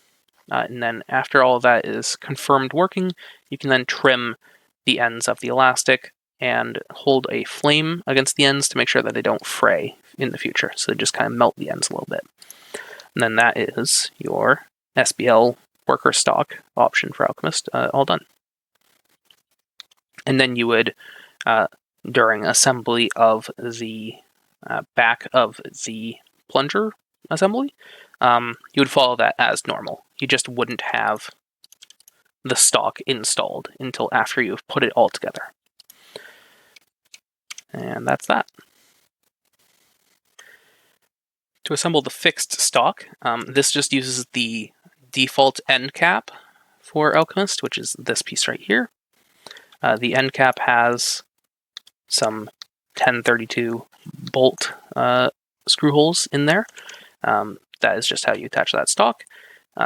and then after all of that is confirmed working, you can then trim the ends of the elastic and hold a flame against the ends to make sure that they don't fray in the future, so they just kind of melt the ends a little bit. And then that is your SBL worker stock option for Alchemist all done. And then you would, during assembly of the back of the plunger assembly, you would follow that as normal. You just wouldn't have the stock installed until after you've put it all together. And that's that. To assemble the fixed stock, this just uses the default end cap for Alchemist, which is this piece right here. The end cap has some 1032 bolt screw holes in there. That is just how you attach that stock.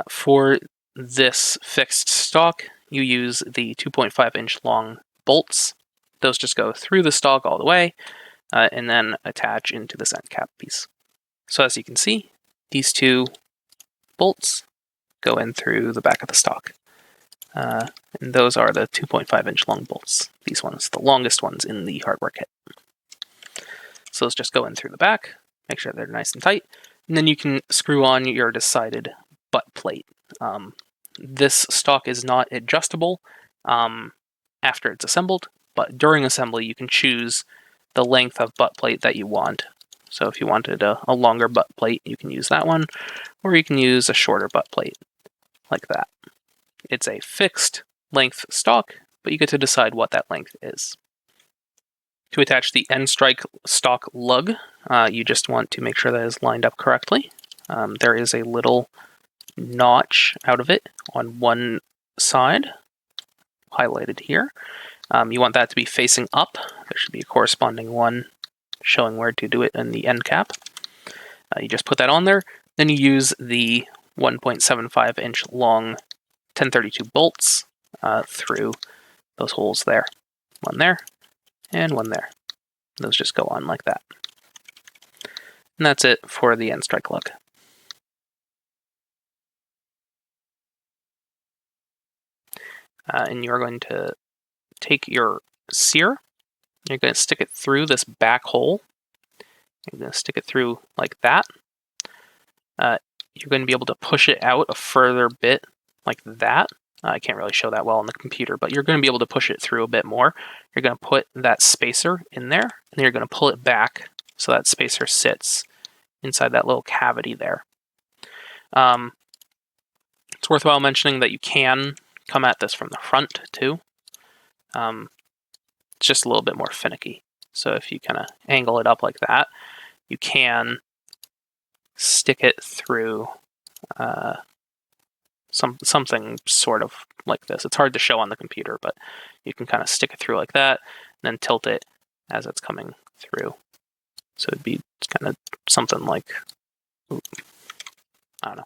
For this fixed stock, you use the 2.5-inch long bolts. Those just go through the stock all the way, and then attach into this end cap piece. So as you can see, these two bolts go in through the back of the stock. And those are the 2.5-inch long bolts. These ones, the longest ones in the hardware kit. So those just go in through the back, make sure they're nice and tight, and then you can screw on your decided butt plate. This stock is not adjustable after it's assembled, but during assembly you can choose the length of butt plate that you want. So if you wanted a longer butt plate, you can use that one, or you can use a shorter butt plate, like that. It's a fixed length stock, but you get to decide what that length is. To attach the end strike stock lug, you just want to make sure that it is lined up correctly. There is a little notch out of it on one side, highlighted here. You want that to be facing up. There should be a corresponding one showing where to do it in the end cap. You just put that on there. Then you use the 1.75-inch long 1032 bolts through those holes there. One there, and one there. Those just go on like that. And that's it for the end strike lug. And you're going to take your Sear, you're going to stick it through this back hole. You're going to stick it through like that. You're going to be able to push it out a further bit like that. I can't really show that well on the computer, but you're going to be able to push it through a bit more. You're going to put that spacer in there, and then you're going to pull it back so that spacer sits inside that little cavity there. It's worthwhile mentioning that you can come at this from the front too. It's just a little bit more finicky. So if you kind of angle it up like that, you can stick it through something sort of like this. It's hard to show on the computer, but you can kind of stick it through like that, and then tilt it as it's coming through. So it'd be kind of something like, I don't know.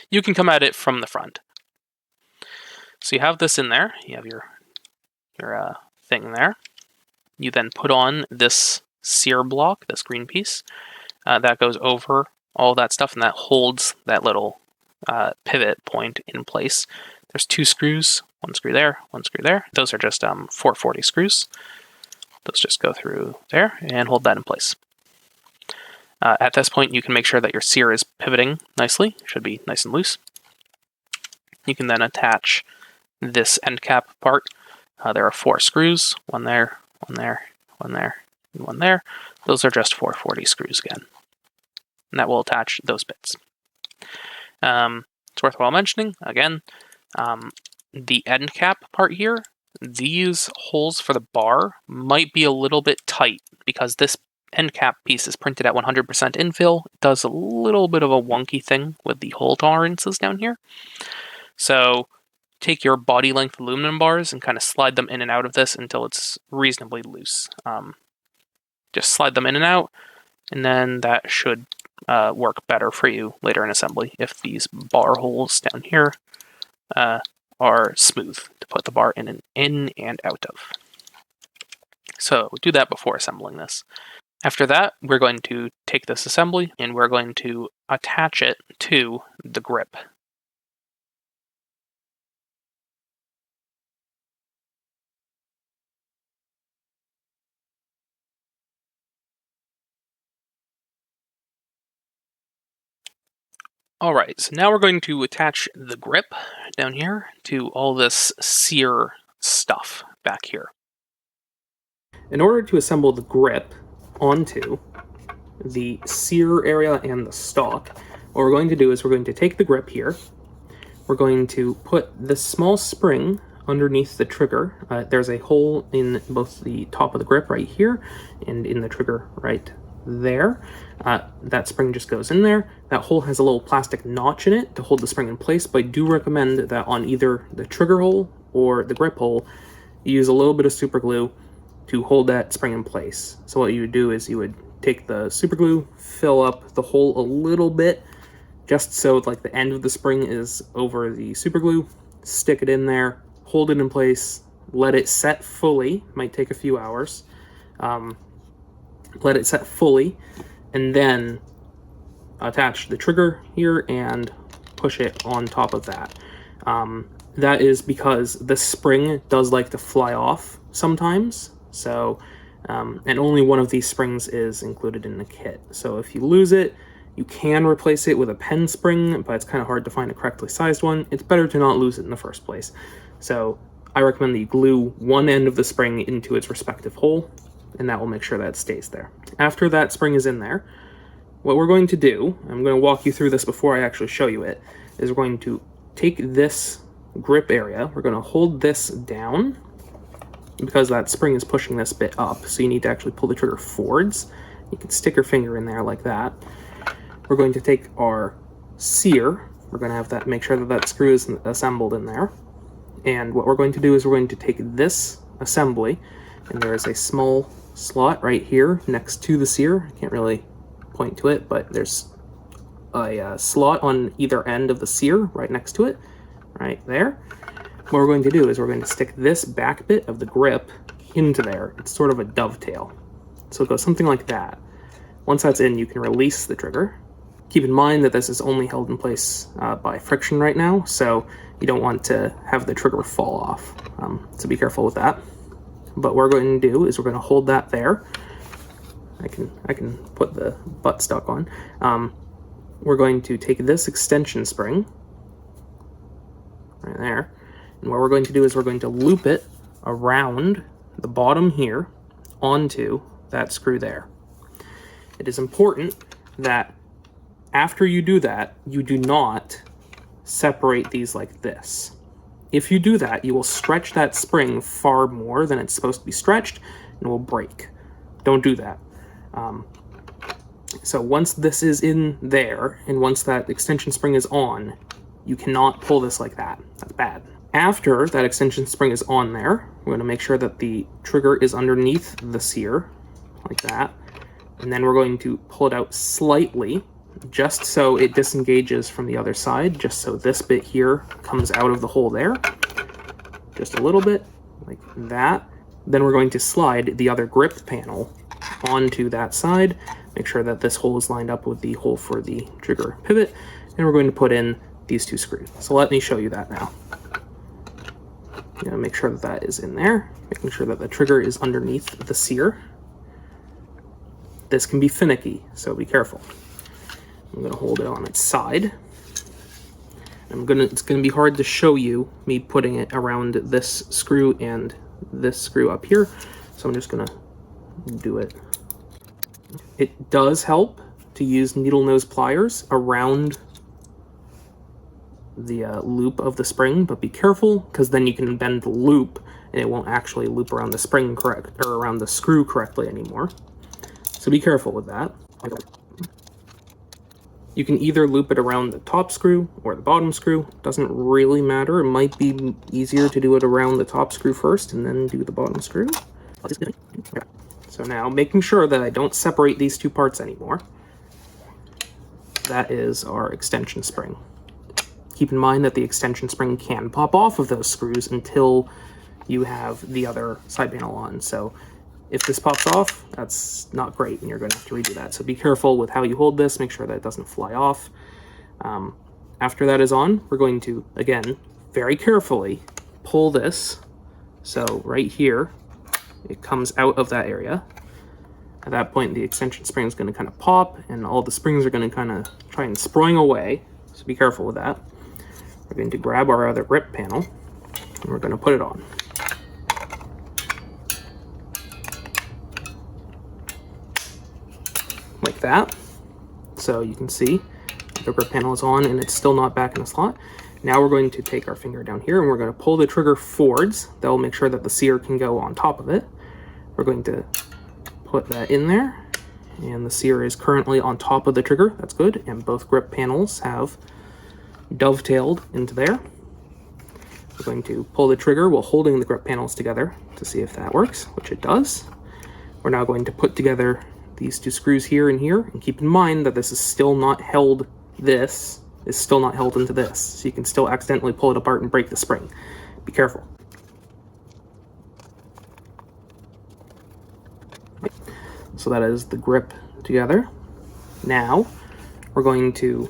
You can come at it from the front. So you have this in there. You have your thing there. You then put on this Sear block, this green piece, that goes over all that stuff, and that holds that little pivot point in place. There's two screws, one screw there, one screw there. Those are just 440 screws. Those just go through there and hold that in place. At this point, you can make sure that your Sear is pivoting nicely. It should be nice and loose. You can then attach this end cap part. There are 4 screws, one there, one there, one there, and one there. Those are just 440 screws again. And that will attach those bits. It's worthwhile mentioning, again, the end cap part here, these holes for the bar might be a little bit tight because this end cap piece is printed at 100% infill. It does a little bit of a wonky thing with the hole tolerances down here. So take your body length aluminum bars and kind of slide them in and out of this until it's reasonably loose. Just slide them in and out, and then that should work better for you later in assembly if these bar holes down here are smooth to put the bar in and out of. So do that before assembling this. After that, we're going to take this assembly and we're going to attach it to the grip. Alright, so now we're going to attach the grip down here to all this Sear stuff back here. In order to assemble the grip onto the Sear area and the stock, what we're going to do is we're going to take the grip here, we're going to put this small spring underneath the trigger. There's a hole in both the top of the grip right here and in the trigger right there. That spring just goes in there. That hole has a little plastic notch in it to hold the spring in place, but I do recommend that on either the trigger hole or the grip hole, you use a little bit of super glue to hold that spring in place. So what you would do is you would take the super glue, fill up the hole a little bit, just so like the end of the spring is over the super glue, stick it in there, hold it in place, let it set fully, might take a few hours, let it set fully, and then attach the trigger here and push it on top of that. That is because the spring does like to fly off sometimes, so and only one of these springs is included in the kit. So if you lose it, you can replace it with a pen spring, but it's kind of hard to find a correctly sized one. It's better to not lose it in the first place. So I recommend that you glue one end of the spring into its respective hole, and that will make sure that it stays there. After that spring is in there, what we're going to do, I'm going to walk you through this before I actually show you it, is we're going to take this grip area, we're going to hold this down, because that spring is pushing this bit up, so you need to actually pull the trigger forwards. You can stick your finger in there like that. We're going to take our Sear, we're going to have that, make sure that that screw is assembled in there, and what we're going to do is we're going to take this assembly, and there is a small slot right here next to the Sear. I can't really point to it, but there's a slot on either end of the Sear right next to it, right there. What we're going to do is we're going to stick this back bit of the grip into there. It's sort of a dovetail. So it goes something like that. Once that's in, you can release the trigger. Keep in mind that this is only held in place by friction right now, so you don't want to have the trigger fall off. So be careful with that. But what we're going to do is we're going to hold that there. I can put the butt stock on. We're going to take this extension spring right there, and what we're going to do is we're going to loop it around the bottom here onto that screw there. It is important that after you do that, you do not separate these like this. If you do that, you will stretch that spring far more than it's supposed to be stretched, and it will break. Don't do that. So once this is in there, and once that extension spring is on, you cannot pull this like that. That's bad. After that extension spring is on there, we're going to make sure that the trigger is underneath the Sear, like that. And then we're going to pull it out slightly, just so it disengages from the other side, just so this bit here comes out of the hole there. Just a little bit, like that. Then we're going to slide the other grip panel onto that side, make sure that this hole is lined up with the hole for the trigger pivot, and we're going to put in these two screws. So let me show you that now. Make sure that that is in there, making sure that the trigger is underneath the Sear. This can be finicky, so be careful. I'm going to hold it on its side. It's going to be hard to show you me putting it around this screw and this screw up here, so I'm just going to do it. It does help to use needle nose pliers around the loop of the spring, but be careful, because then you can bend the loop and it won't actually loop around the spring or around the screw correctly anymore. So be careful with that. You can either loop it around the top screw or the bottom screw. Doesn't really matter. It might be easier to do it around the top screw first and then do the bottom screw. So now, making sure that I don't separate these two parts anymore, that is our extension spring. Keep in mind that the extension spring can pop off of those screws until you have the other side panel on. So if this pops off, that's not great, and you're going to have to redo that. So be careful with how you hold this, make sure that it doesn't fly off. After that is on, we're going to, again, very carefully pull this. So right here, it comes out of that area. At that point, the extension spring is going to kind of pop, and all the springs are going to kind of try and spring away. So be careful with that. We're going to grab our other grip panel, and we're going to put it on. Like that. So you can see the grip panel is on, and it's still not back in the slot. Now we're going to take our finger down here, and we're going to pull the trigger forwards. That will make sure that the Sear can go on top of it. We're going to put that in there, and the Sear is currently on top of the trigger. That's good, and both grip panels have dovetailed into there. We're going to pull the trigger while holding the grip panels together to see if that works, which it does. We're now going to put together these two screws here and here, and keep in mind that this is still not held, this is still not held into this, so you can still accidentally pull it apart and break the spring. Be careful. So that is the grip together. Now we're going to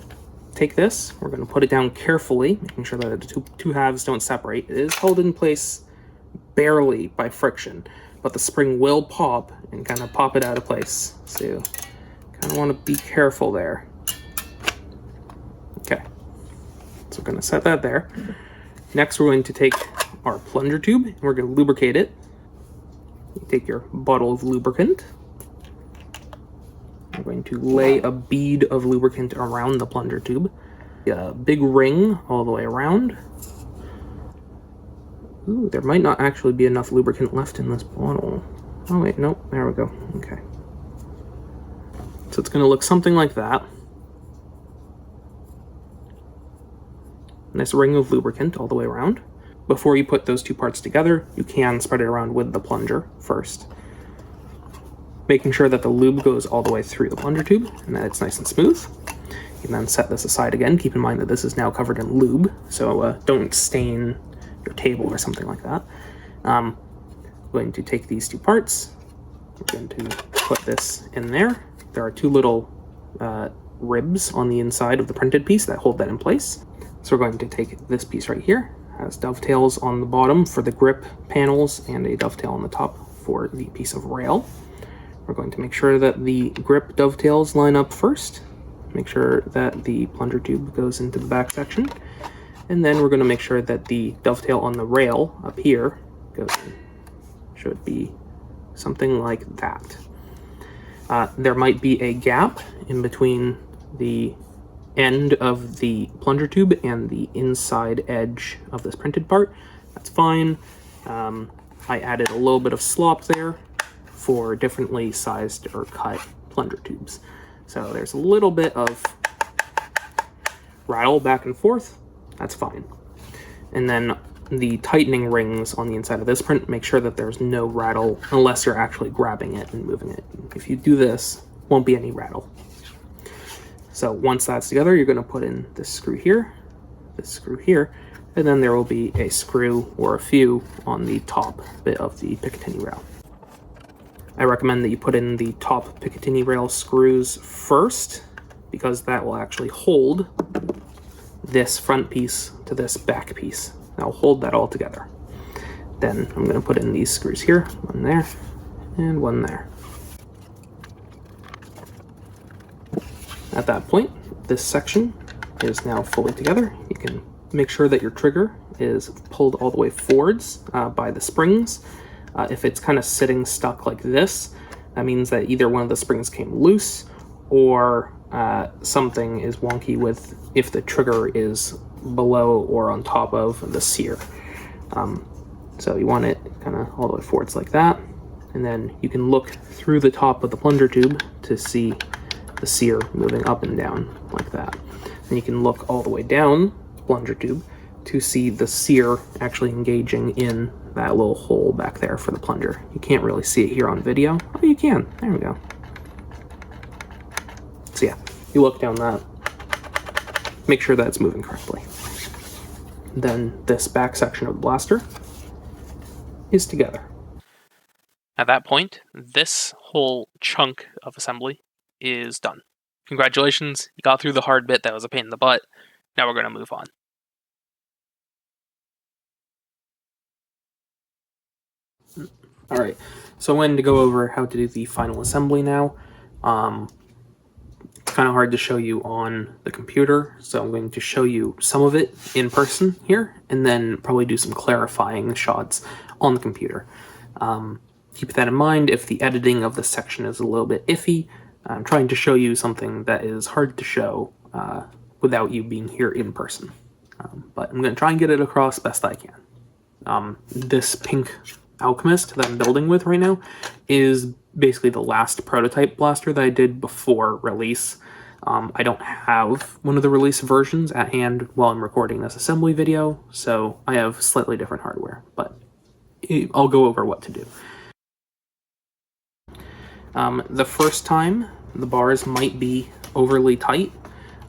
take this, we're going to put it down carefully, making sure that the two halves don't separate. It is held in place barely by friction, but the spring will pop and kind of pop it out of place. So you kind of want to be careful there. Okay, so we're going to set that there. Next, we're going to take our plunger tube and we're going to lubricate it. You take your bottle of lubricant. We're going to lay a bead of lubricant around the plunger tube. A big ring all the way around. Ooh, there might not actually be enough lubricant left in this bottle. Oh wait, nope, there we go. Okay. So it's going to look something like that. Nice ring of lubricant all the way around. Before you put those two parts together, you can spread it around with the plunger first, making sure that the lube goes all the way through the plunger tube and that it's nice and smooth. You can then set this aside again. Keep in mind that this is now covered in lube, so don't stain your table or something like that. I'm going to take these two parts. We're going to put this in there. There are two little ribs on the inside of the printed piece that hold that in place. So we're going to take this piece right here. It has dovetails on the bottom for the grip panels and a dovetail on the top for the piece of rail. We're going to make sure that the grip dovetails line up first. Make sure that the plunger tube goes into the back section. And then we're going to make sure that the dovetail on the rail up here goes in. Should be something like that. There might be a gap in between the end of the plunger tube and the inside edge of this printed part. That's fine. I added a little bit of slop there for differently sized or cut plunger tubes. So there's a little bit of rattle back and forth. That's fine. And then the tightening rings on the inside of this print, make sure that there's no rattle unless you're actually grabbing it and moving it. If you do this, won't be any rattle. So once that's together, you're going to put in this screw here, and then there will be a screw or a few on the top bit of the Picatinny rail. I recommend that you put in the top Picatinny rail screws first, because that will actually hold this front piece to this back piece. That'll hold that all together. Then I'm going to put in these screws here, one there, and one there. At that point, this section is now fully together. You can make sure that your trigger is pulled all the way forwards by the springs. If it's kind of sitting stuck like this, that means that either one of the springs came loose or something is wonky with if the trigger is below or on top of the Sear. So you want it kind of all the way forwards like that. And then you can look through the top of the plunger tube to see the Sear moving up and down like that. And you can look all the way down the plunger tube to see the Sear actually engaging in that little hole back there for the plunger. You can't really see it here on video. Oh, you can. There we go. So yeah, you look down that, make sure that it's moving correctly. Then this back section of the blaster is together. At that point, this whole chunk of assembly is done. Congratulations, you got through the hard bit that was a pain in the butt. Now we're going to move on. Alright, so I'm going to go over how to do the final assembly now. It's kind of hard to show you on the computer, so I'm going to show you some of it in person here, and then probably do some clarifying shots on the computer. Keep that in mind if the editing of this section is a little bit iffy. I'm trying to show you something that is hard to show without you being here in person. But I'm going to try and get it across best I can. This pink Alchemist that I'm building with right now is basically the last prototype blaster that I did before release. I don't have one of the release versions at hand while I'm recording this assembly video, so I have slightly different hardware, but I'll go over what to do. The first time, the bars might be overly tight.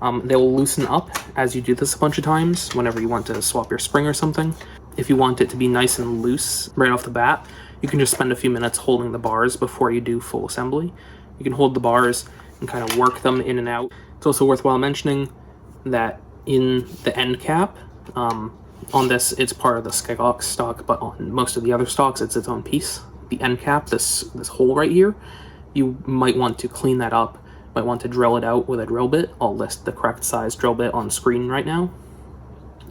They'll loosen up as you do this a bunch of times whenever you want to swap your spring or something. If you want it to be nice and loose right off the bat, you can just spend a few minutes holding the bars before you do full assembly. You can hold the bars and kind of work them in and out. It's also worthwhile mentioning that in the end cap, on this it's part of the Skeggox stock, but on most of the other stocks it's its own piece. The end cap, this hole right here, you might want to clean that up, might want to drill it out with a drill bit. I'll list the correct size drill bit on screen right now.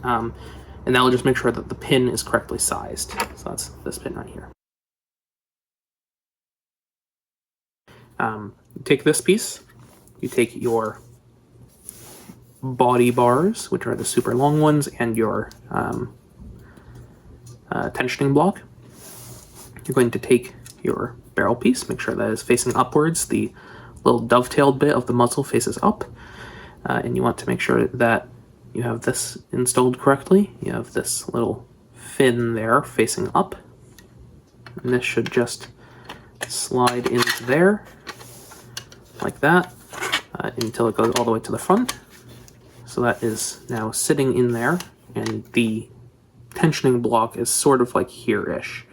And that will just make sure that the pin is correctly sized. So that's this pin right here. You take this piece, you take your body bars, which are the super long ones, and your tensioning block. You're going to take your barrel piece, make sure that is facing upwards, the little dovetailed bit of the muzzle faces up, and you want to make sure that you have this installed correctly. You have this little fin there facing up, and this should just slide into there like that until it goes all the way to the front. So that is now sitting in there, and the tensioning block is sort of like here-ish.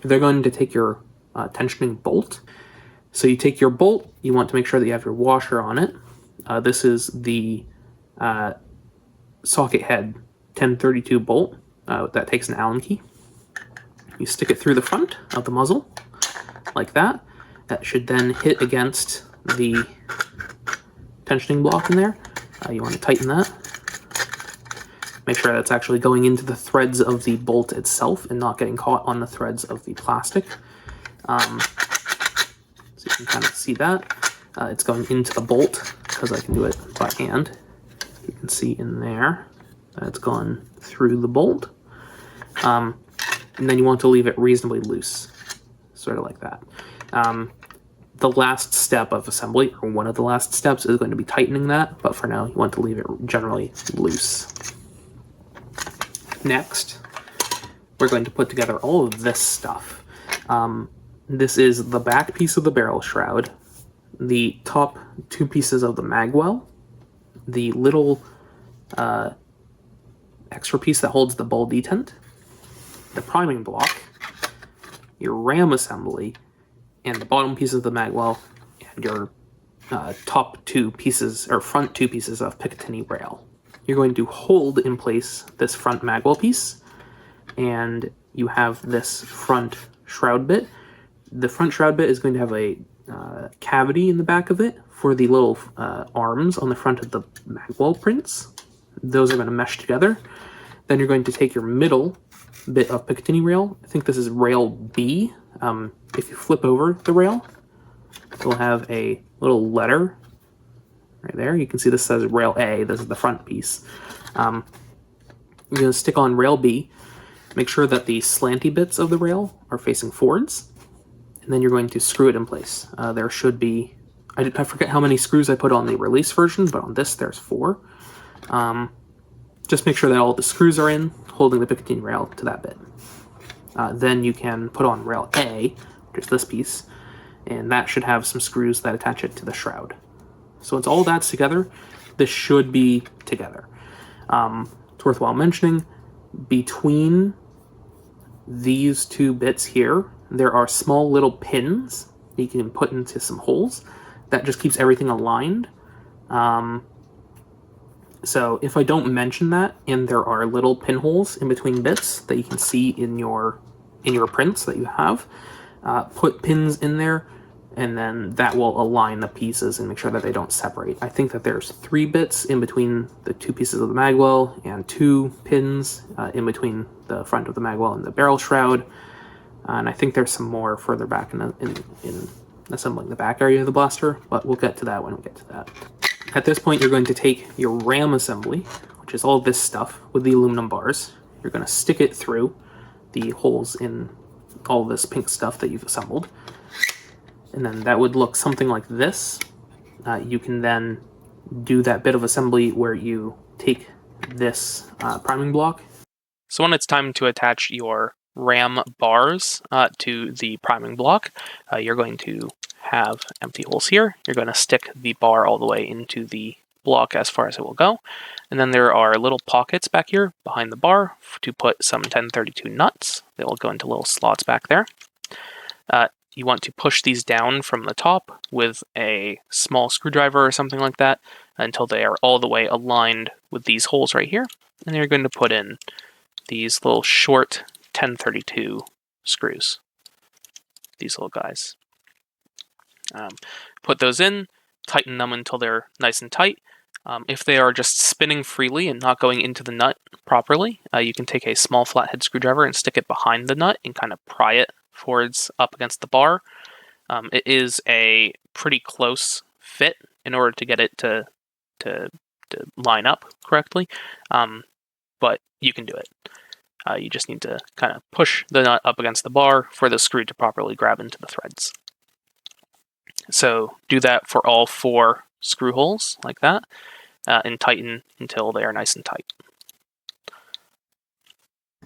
They're going to take your tensioning bolt. So you take your bolt, you want to make sure that you have your washer on it. This is the socket head 1032 bolt that takes an Allen key. You stick it through the front of the muzzle like that. That should then hit against the tensioning block in there. You want to tighten that. Make sure that's actually going into the threads of the bolt itself and not getting caught on the threads of the plastic. So you can kind of see that. It's going into the bolt because I can do it by hand. You can see in there that it's gone through the bolt. And then you want to leave it reasonably loose, sort of like that. The last step of assembly, or one of the last steps, is going to be tightening that, but for now you want to leave it generally loose. Next, we're going to put together all of this stuff. This is the back piece of the barrel shroud, the top two pieces of the Magwell, the little extra piece that holds the ball detent, the priming block, your ram assembly, and the bottom piece of the Magwell, and your top two pieces, or front two pieces of Picatinny rail. You're going to hold in place this front Magwell piece, and you have this front shroud bit. The front shroud bit is going to have a cavity in the back of it for the little arms on the front of the Magwell prints. Those are going to mesh together. Then you're going to take your middle bit of Picatinny rail. I think this is rail B. If you flip over the rail, you'll have a little letter right there. You can see this says rail A. This is the front piece. You're going to stick on rail B. Make sure that the slanty bits of the rail are facing forwards. And then you're going to screw it in place. There should be I forget how many screws I put on the release version, but on this there's 4. Just make sure that all the screws are in, holding the Picatinny rail to that bit. Then you can put on rail A, which is this piece, and that should have some screws that attach it to the shroud. So once all that's together, this should be together. It's worthwhile mentioning, between these 2 bits here, there are small little pins that you can put into some holes. That just keeps everything aligned. So if I don't mention that, and there are little pinholes in between bits that you can see in your prints that you have, put pins in there, and then that will align the pieces and make sure that they don't separate. I think that there's 3 bits in between the 2 pieces of the Magwell, and 2 pins in between the front of the Magwell and the barrel shroud. And I think there's some more further back in assembling the back area of the blaster, but we'll get to that when we get to that. At this point, you're going to take your ram assembly, which is all this stuff with the aluminum bars. You're going to stick it through the holes in all this pink stuff that you've assembled. And then that would look something like this. You can then do that bit of assembly where you take this priming block. So when it's time to attach your ram bars to the priming block, you're going to have empty holes here. You're going to stick the bar all the way into the block as far as it will go. And then there are little pockets back here behind the bar to put some 1032 nuts. They will go into little slots back there. You want to push these down from the top with a small screwdriver or something like that until they are all the way aligned with these holes right here. And then you're going to put in these little short 1032 screws, these little guys. Put those in, tighten them until they're nice and tight. If they are just spinning freely and not going into the nut properly, you can take a small flathead screwdriver and stick it behind the nut and kind of pry it forwards up against the bar. It is a pretty close fit in order to get it to line up correctly, but you can do it. You just need to kind of push the nut up against the bar for the screw to properly grab into the threads. So do that for all 4 screw holes like that, and tighten until they are nice and tight.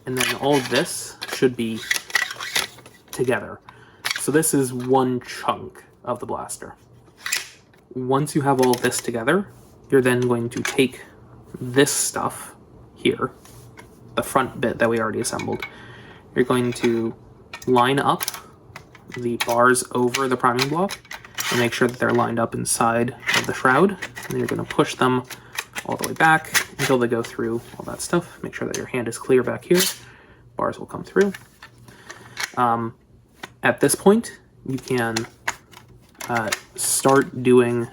And then all this should be together. So this is one chunk of the blaster. Once you have all of this together, you're then going to take this stuff here, the front bit that we already assembled. You're going to line up the bars over the priming block and make sure that they're lined up inside of the shroud. And then you're going to push them all the way back until they go through all that stuff. Make sure that your hand is clear back here. Bars will come through. At this point, you can start doing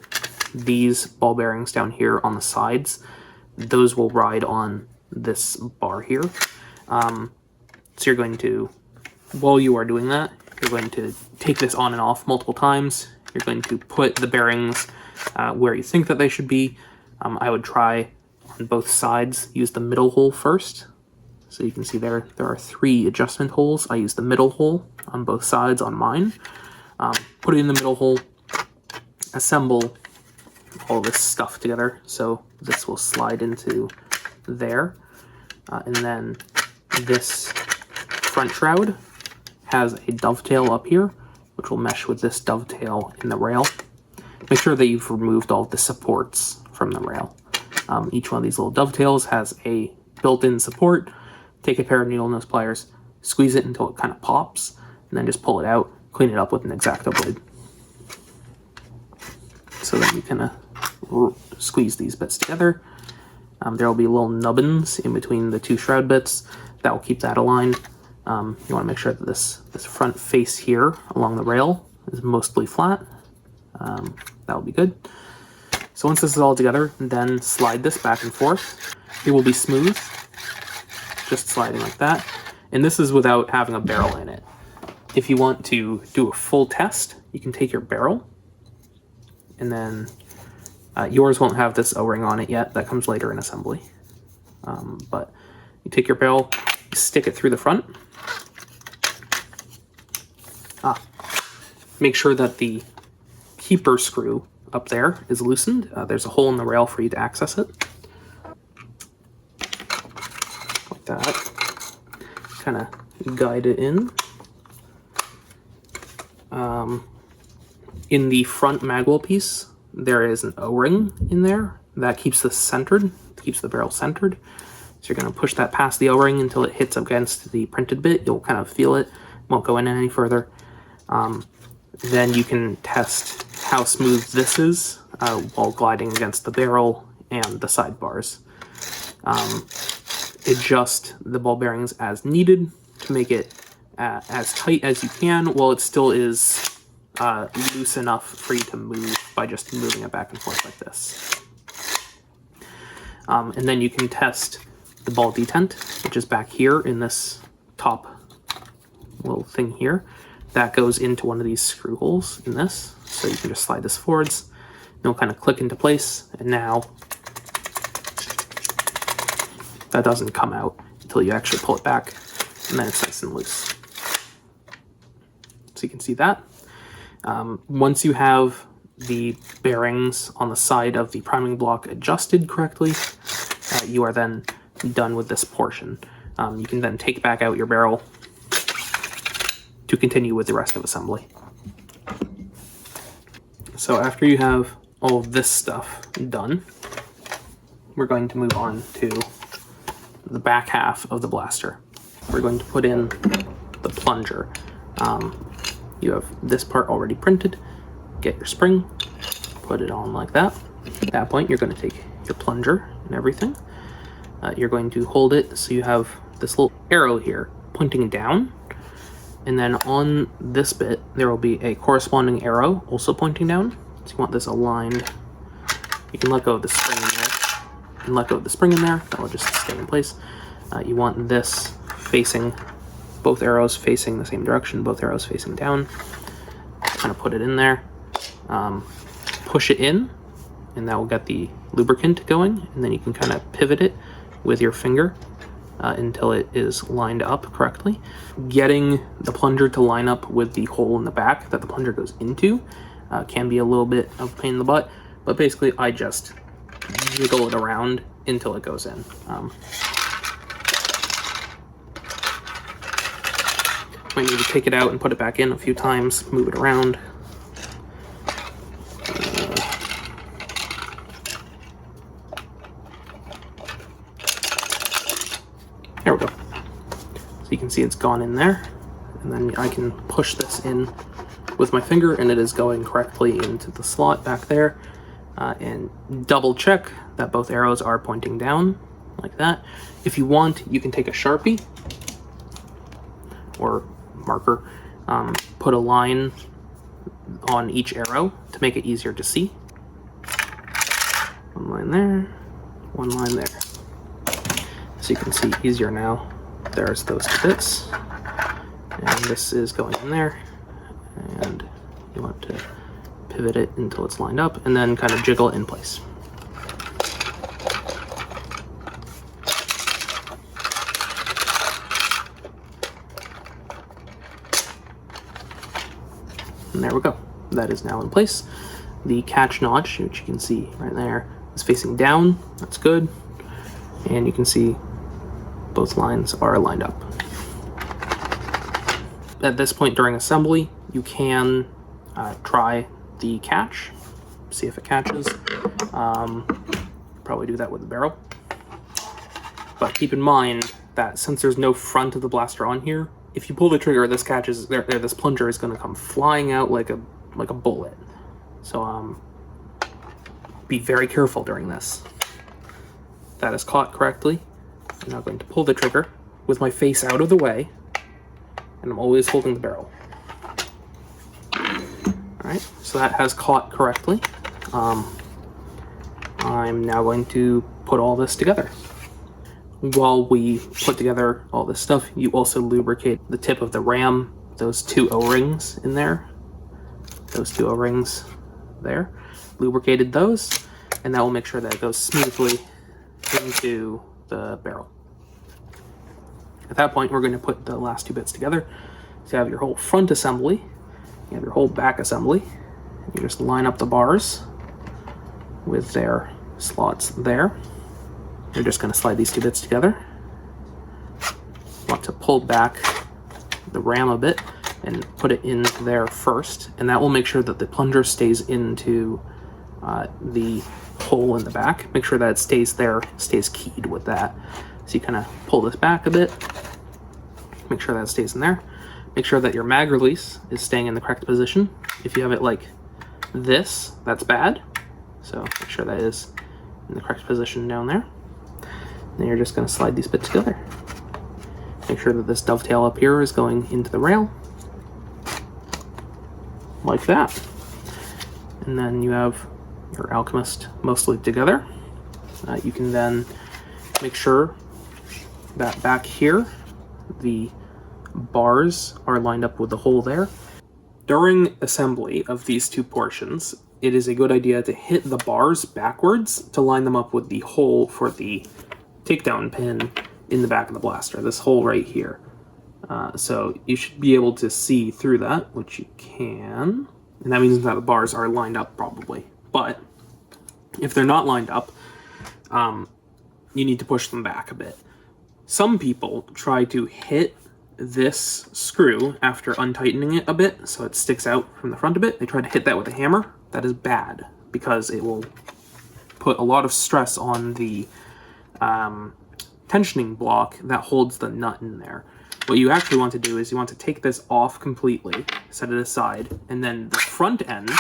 these ball bearings down here on the sides. Those will ride on this bar here. So you're going to, while you are doing that, you're going to take this on and off multiple times. You're going to put the bearings where you think that they should be. I would try on both sides, use the middle hole first. So you can see there are 3 adjustment holes. I use the middle hole on both sides on mine. Put it in the middle hole, assemble all this stuff together. So this will slide into there. And then this front shroud has a dovetail up here, which will mesh with this dovetail in the rail. Make sure that you've removed all the supports from the rail. Each one of these little dovetails has a built-in support. Take a pair of needle nose pliers, squeeze it until it kind of pops, and then just pull it out, clean it up with an X-Acto blade. So then you can squeeze these bits together. There will be little nubbins in between the 2 shroud bits. That will keep that aligned. You want to make sure that this front face here along the rail is mostly flat. That will be good. So once this is all together, then slide this back and forth. It will be smooth, just sliding like that. And this is without having a barrel in it. If you want to do a full test, you can take your barrel, and then yours won't have this O-ring on it yet. That comes later in assembly. But you take your barrel, you stick it through the front. Make sure that the keeper screw up there is loosened. There's a hole in the rail for you to access it. Like that. Kind of guide it in. In the front Magwell piece, there is an O-ring in there that keeps this centered, keeps the barrel centered. So you're going to push that past the O-ring until it hits against the printed bit. You'll kind of feel it, won't go in any further. Then you can test how smooth this is while gliding against the barrel and the sidebars. Adjust the ball bearings as needed to make it as tight as you can while it still is loose enough for you to move by just moving it back and forth like this. And then you can test the ball detent, which is back here in this top little thing here. That goes into one of these screw holes in this, so you can just slide this forwards. It'll kind of click into place, and now that doesn't come out until you actually pull it back, and then it's nice and loose. So you can see that. Once you have the bearings on the side of the priming block adjusted correctly, you are then done with this portion. You can then take back out your barrel to continue with the rest of assembly. So after you have all of this stuff done, we're going to move on to the back half of the blaster. We're going to put in the plunger. You have this part already printed. Get your spring, put it on like that. At that point, you're going to take your plunger and everything. You're going to hold it so you have this little arrow here pointing down. And then on this bit, there will be a corresponding arrow also pointing down. So you want this aligned. You can let go of the spring in there. You can let go of the spring in there. That will just stay in place. You want this facing, both arrows facing the same direction, both arrows facing down. Kind of put it in there. Push it in, and that will get the lubricant going. And then you can kind of pivot it with your finger until it is lined up correctly. Getting the plunger to line up with the hole in the back that the plunger goes into can be a little bit of a pain in the butt, but basically I just jiggle it around until it goes in. Might need to take it out and put it back in a few times, move it around. There we go. So you can see it's gone in there, and then I can push this in with my finger and it is going correctly into the slot back there. And double check that both arrows are pointing down like that. If you want, you can take a Sharpie or marker, put a line on each arrow to make it easier to see. One line there, one line there. So you can see easier now. There's those two bits, and this is going in there, and you want to pivot it until it's lined up, and then kind of jiggle it in place. And there we go. That is now in place. The catch notch, which you can see right there, is facing down. That's good. And you can see both lines are lined up. At this point during assembly, you can try the catch, see if it catches. Probably do that with the barrel. But keep in mind that since there's no front of the blaster on here, if you pull the trigger, this catches. This plunger is going to come flying out like a bullet. So be very careful during this. That is caught correctly. I'm now going to pull the trigger with my face out of the way, and I'm always holding the barrel. Alright, so that has caught correctly. I'm now going to put all this together. While we put together all this stuff, you also lubricate the tip of the ram, those two O-rings in there. Those two O-rings there. Lubricated those, and that will make sure that it goes smoothly into the barrel. At that point, we're going to put the last two bits together. So you have your whole front assembly, you have your whole back assembly, You just line up the bars with their slots there. You're just going to slide these two bits together. Want to pull back the ram a bit and put it in there first, and that will make sure that the plunger stays into the hole in the back. Make sure that it stays there, stays keyed with that. So you kind of pull this back a bit, make sure that it stays in there. Make sure that your mag release is staying in the correct position. If you have it like this, that's bad. So make sure that is in the correct position down there. Then you're just going to slide these bits together. Make sure that this dovetail up here is going into the rail, like that. And then you have your Alchemist mostly together. You can then make sure that back here, the bars are lined up with the hole there. During assembly of these two portions, it is a good idea to hit the bars backwards to line them up with the hole for the takedown pin in the back of the blaster, this hole right here. So you should be able to see through that, which you can. And that means that the bars are lined up probably. But if they're not lined up, you need to push them back a bit. Some people try to hit this screw after untightening it a bit so it sticks out from the front a bit. They try to hit that with a hammer. That is bad because it will put a lot of stress on the tensioning block that holds the nut in there. What you actually want to do is you want to take this off completely, set it aside, and then the front end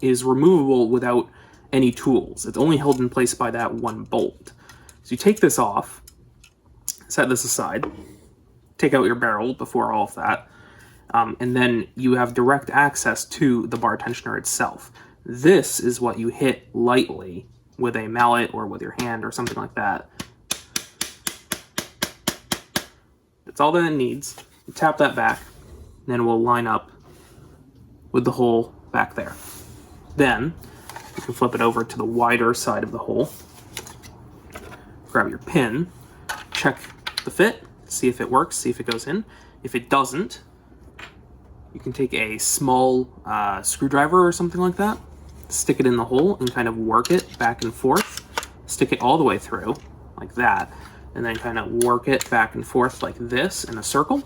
is removable without any tools. It's only held in place by that one bolt. So you take this off, set this aside, take out your barrel before all of that, and then you have direct access to the bar tensioner itself. This is what you hit lightly with a mallet or with your hand or something like that. That's all that it needs. You tap that back, and then it will line up with the hole back there. Then you can flip it over to the wider side of the hole, grab your pin, check the fit, see if it works, see if it goes in. If it doesn't, you can take a small screwdriver or something like that, stick it in the hole and kind of work it back and forth, stick it all the way through like that, and then kind of work it back and forth like this in a circle,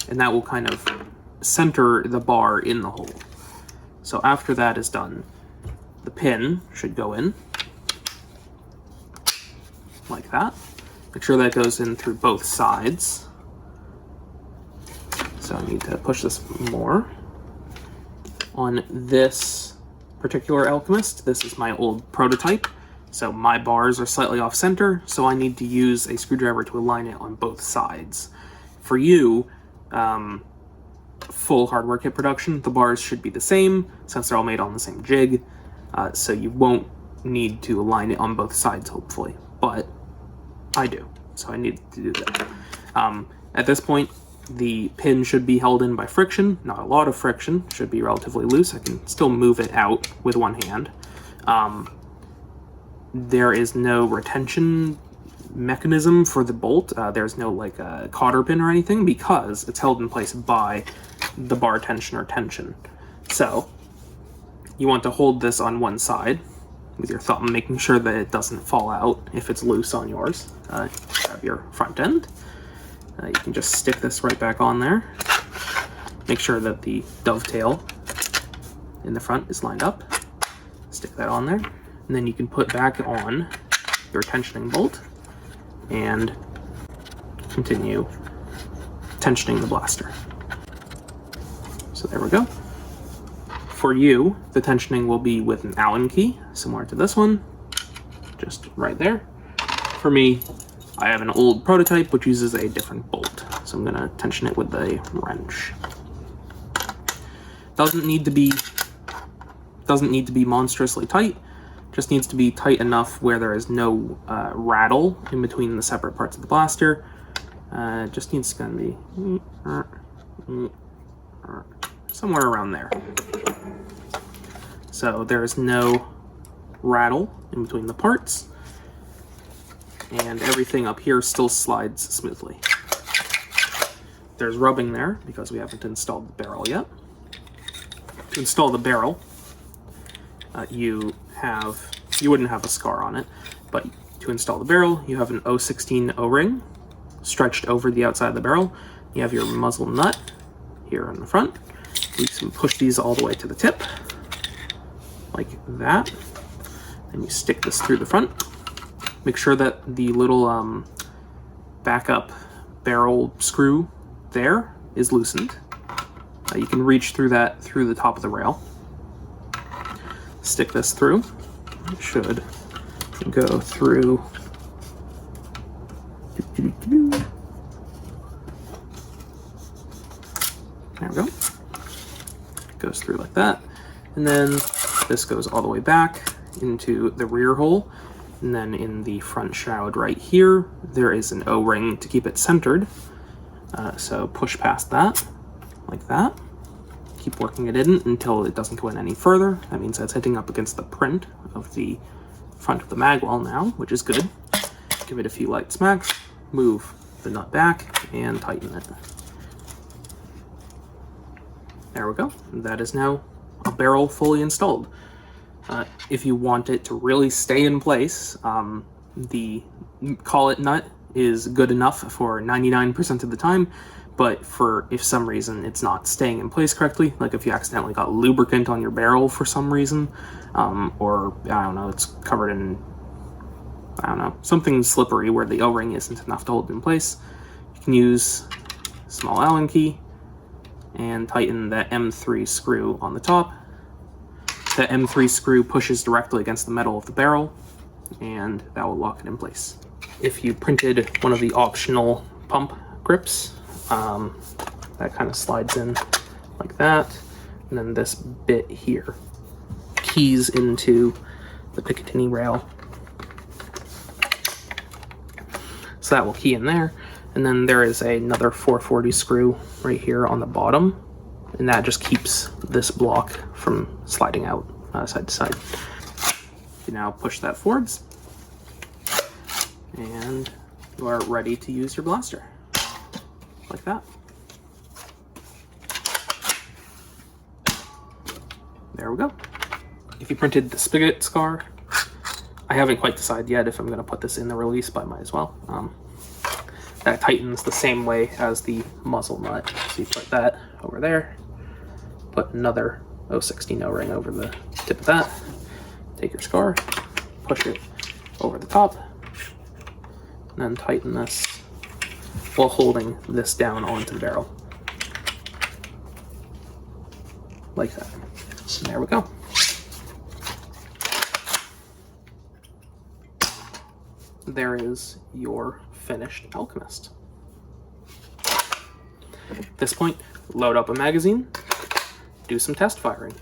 and that will kind of center the bar in the hole. So after that is done, the pin should go in like that. Make sure that goes in through both sides. So I need to push this more. On this particular Alchemist, this is my old prototype, so my bars are slightly off center, so I need to use a screwdriver to align it on both sides. For you, full hardware kit production, the bars should be the same since they're all made on the same jig, so you won't need to align it on both sides, hopefully, but I do, so I need to do that. At this point, the pin should be held in by friction, not a lot of friction, should be relatively loose. I can still move it out with one hand. There is no retention mechanism for the bolt. There's no like a cotter pin or anything because it's held in place by the bar tensioner tension. So you want to hold this on one side with your thumb, making sure that it doesn't fall out if it's loose on yours. Grab your front end. You can just stick this right back on there. Make sure that the dovetail in the front is lined up. Stick that on there. And then you can put back on your tensioning bolt and continue tensioning the blaster. So there we go. For you, the tensioning will be with an Allen key, similar to this one, just right there. For me, I have an old prototype which uses a different bolt, so I'm gonna tension it with a wrench. Doesn't need to be monstrously tight, just needs to be tight enough where there is no rattle in between the separate parts of the blaster. Just needs to kind of be somewhere around there. So there's no rattle in between the parts, and everything up here still slides smoothly. There's rubbing there because we haven't installed the barrel yet. To install the barrel, you wouldn't have a scar on it, but to install the barrel, you have an 016 O-ring stretched over the outside of the barrel. You have your muzzle nut here in the front. You can push these all the way to the tip, like that. And you stick this through the front. Make sure that the little backup barrel screw there is loosened. You can reach through that through the top of the rail. Stick this through. It should go through. There we go. It goes through like that. And then this goes all the way back into the rear hole. And then in the front shroud right here, there is an O-ring to keep it centered. So push past that, like that. Keep working it in until it doesn't go in any further. That means that's hitting up against the print of the front of the magwell now, which is good. Give it a few light smacks, move the nut back, and tighten it. There we go. That is now a barrel fully installed. If you want it to really stay in place, the collet nut is good enough for 99% of the time, but if some reason it's not staying in place correctly, like if you accidentally got lubricant on your barrel for some reason, or I don't know, it's covered in, I don't know, something slippery where the O-ring isn't enough to hold it in place, you can use a small Allen key and tighten the M3 screw on the top. The M3 screw pushes directly against the metal of the barrel, and that will lock it in place. If you printed one of the optional pump grips, that kind of slides in like that, and then this bit here keys into the Picatinny rail. So that will key in there, and then there is another 440 screw right here on the bottom, and that just keeps this block from sliding out side to side. You now push that forwards, and you are ready to use your blaster, like that. There we go. If you printed the spigot scar, I haven't quite decided yet if I'm going to put this in the release, but I might as well. That tightens the same way as the muzzle nut. So you put that over there, put another 016 O-ring over the tip of that, take your scar, push it over the top, and then tighten this while holding this down onto the barrel. Like that. And there we go. There is your finished Alchemist. At this point, load up a magazine, do some test firing.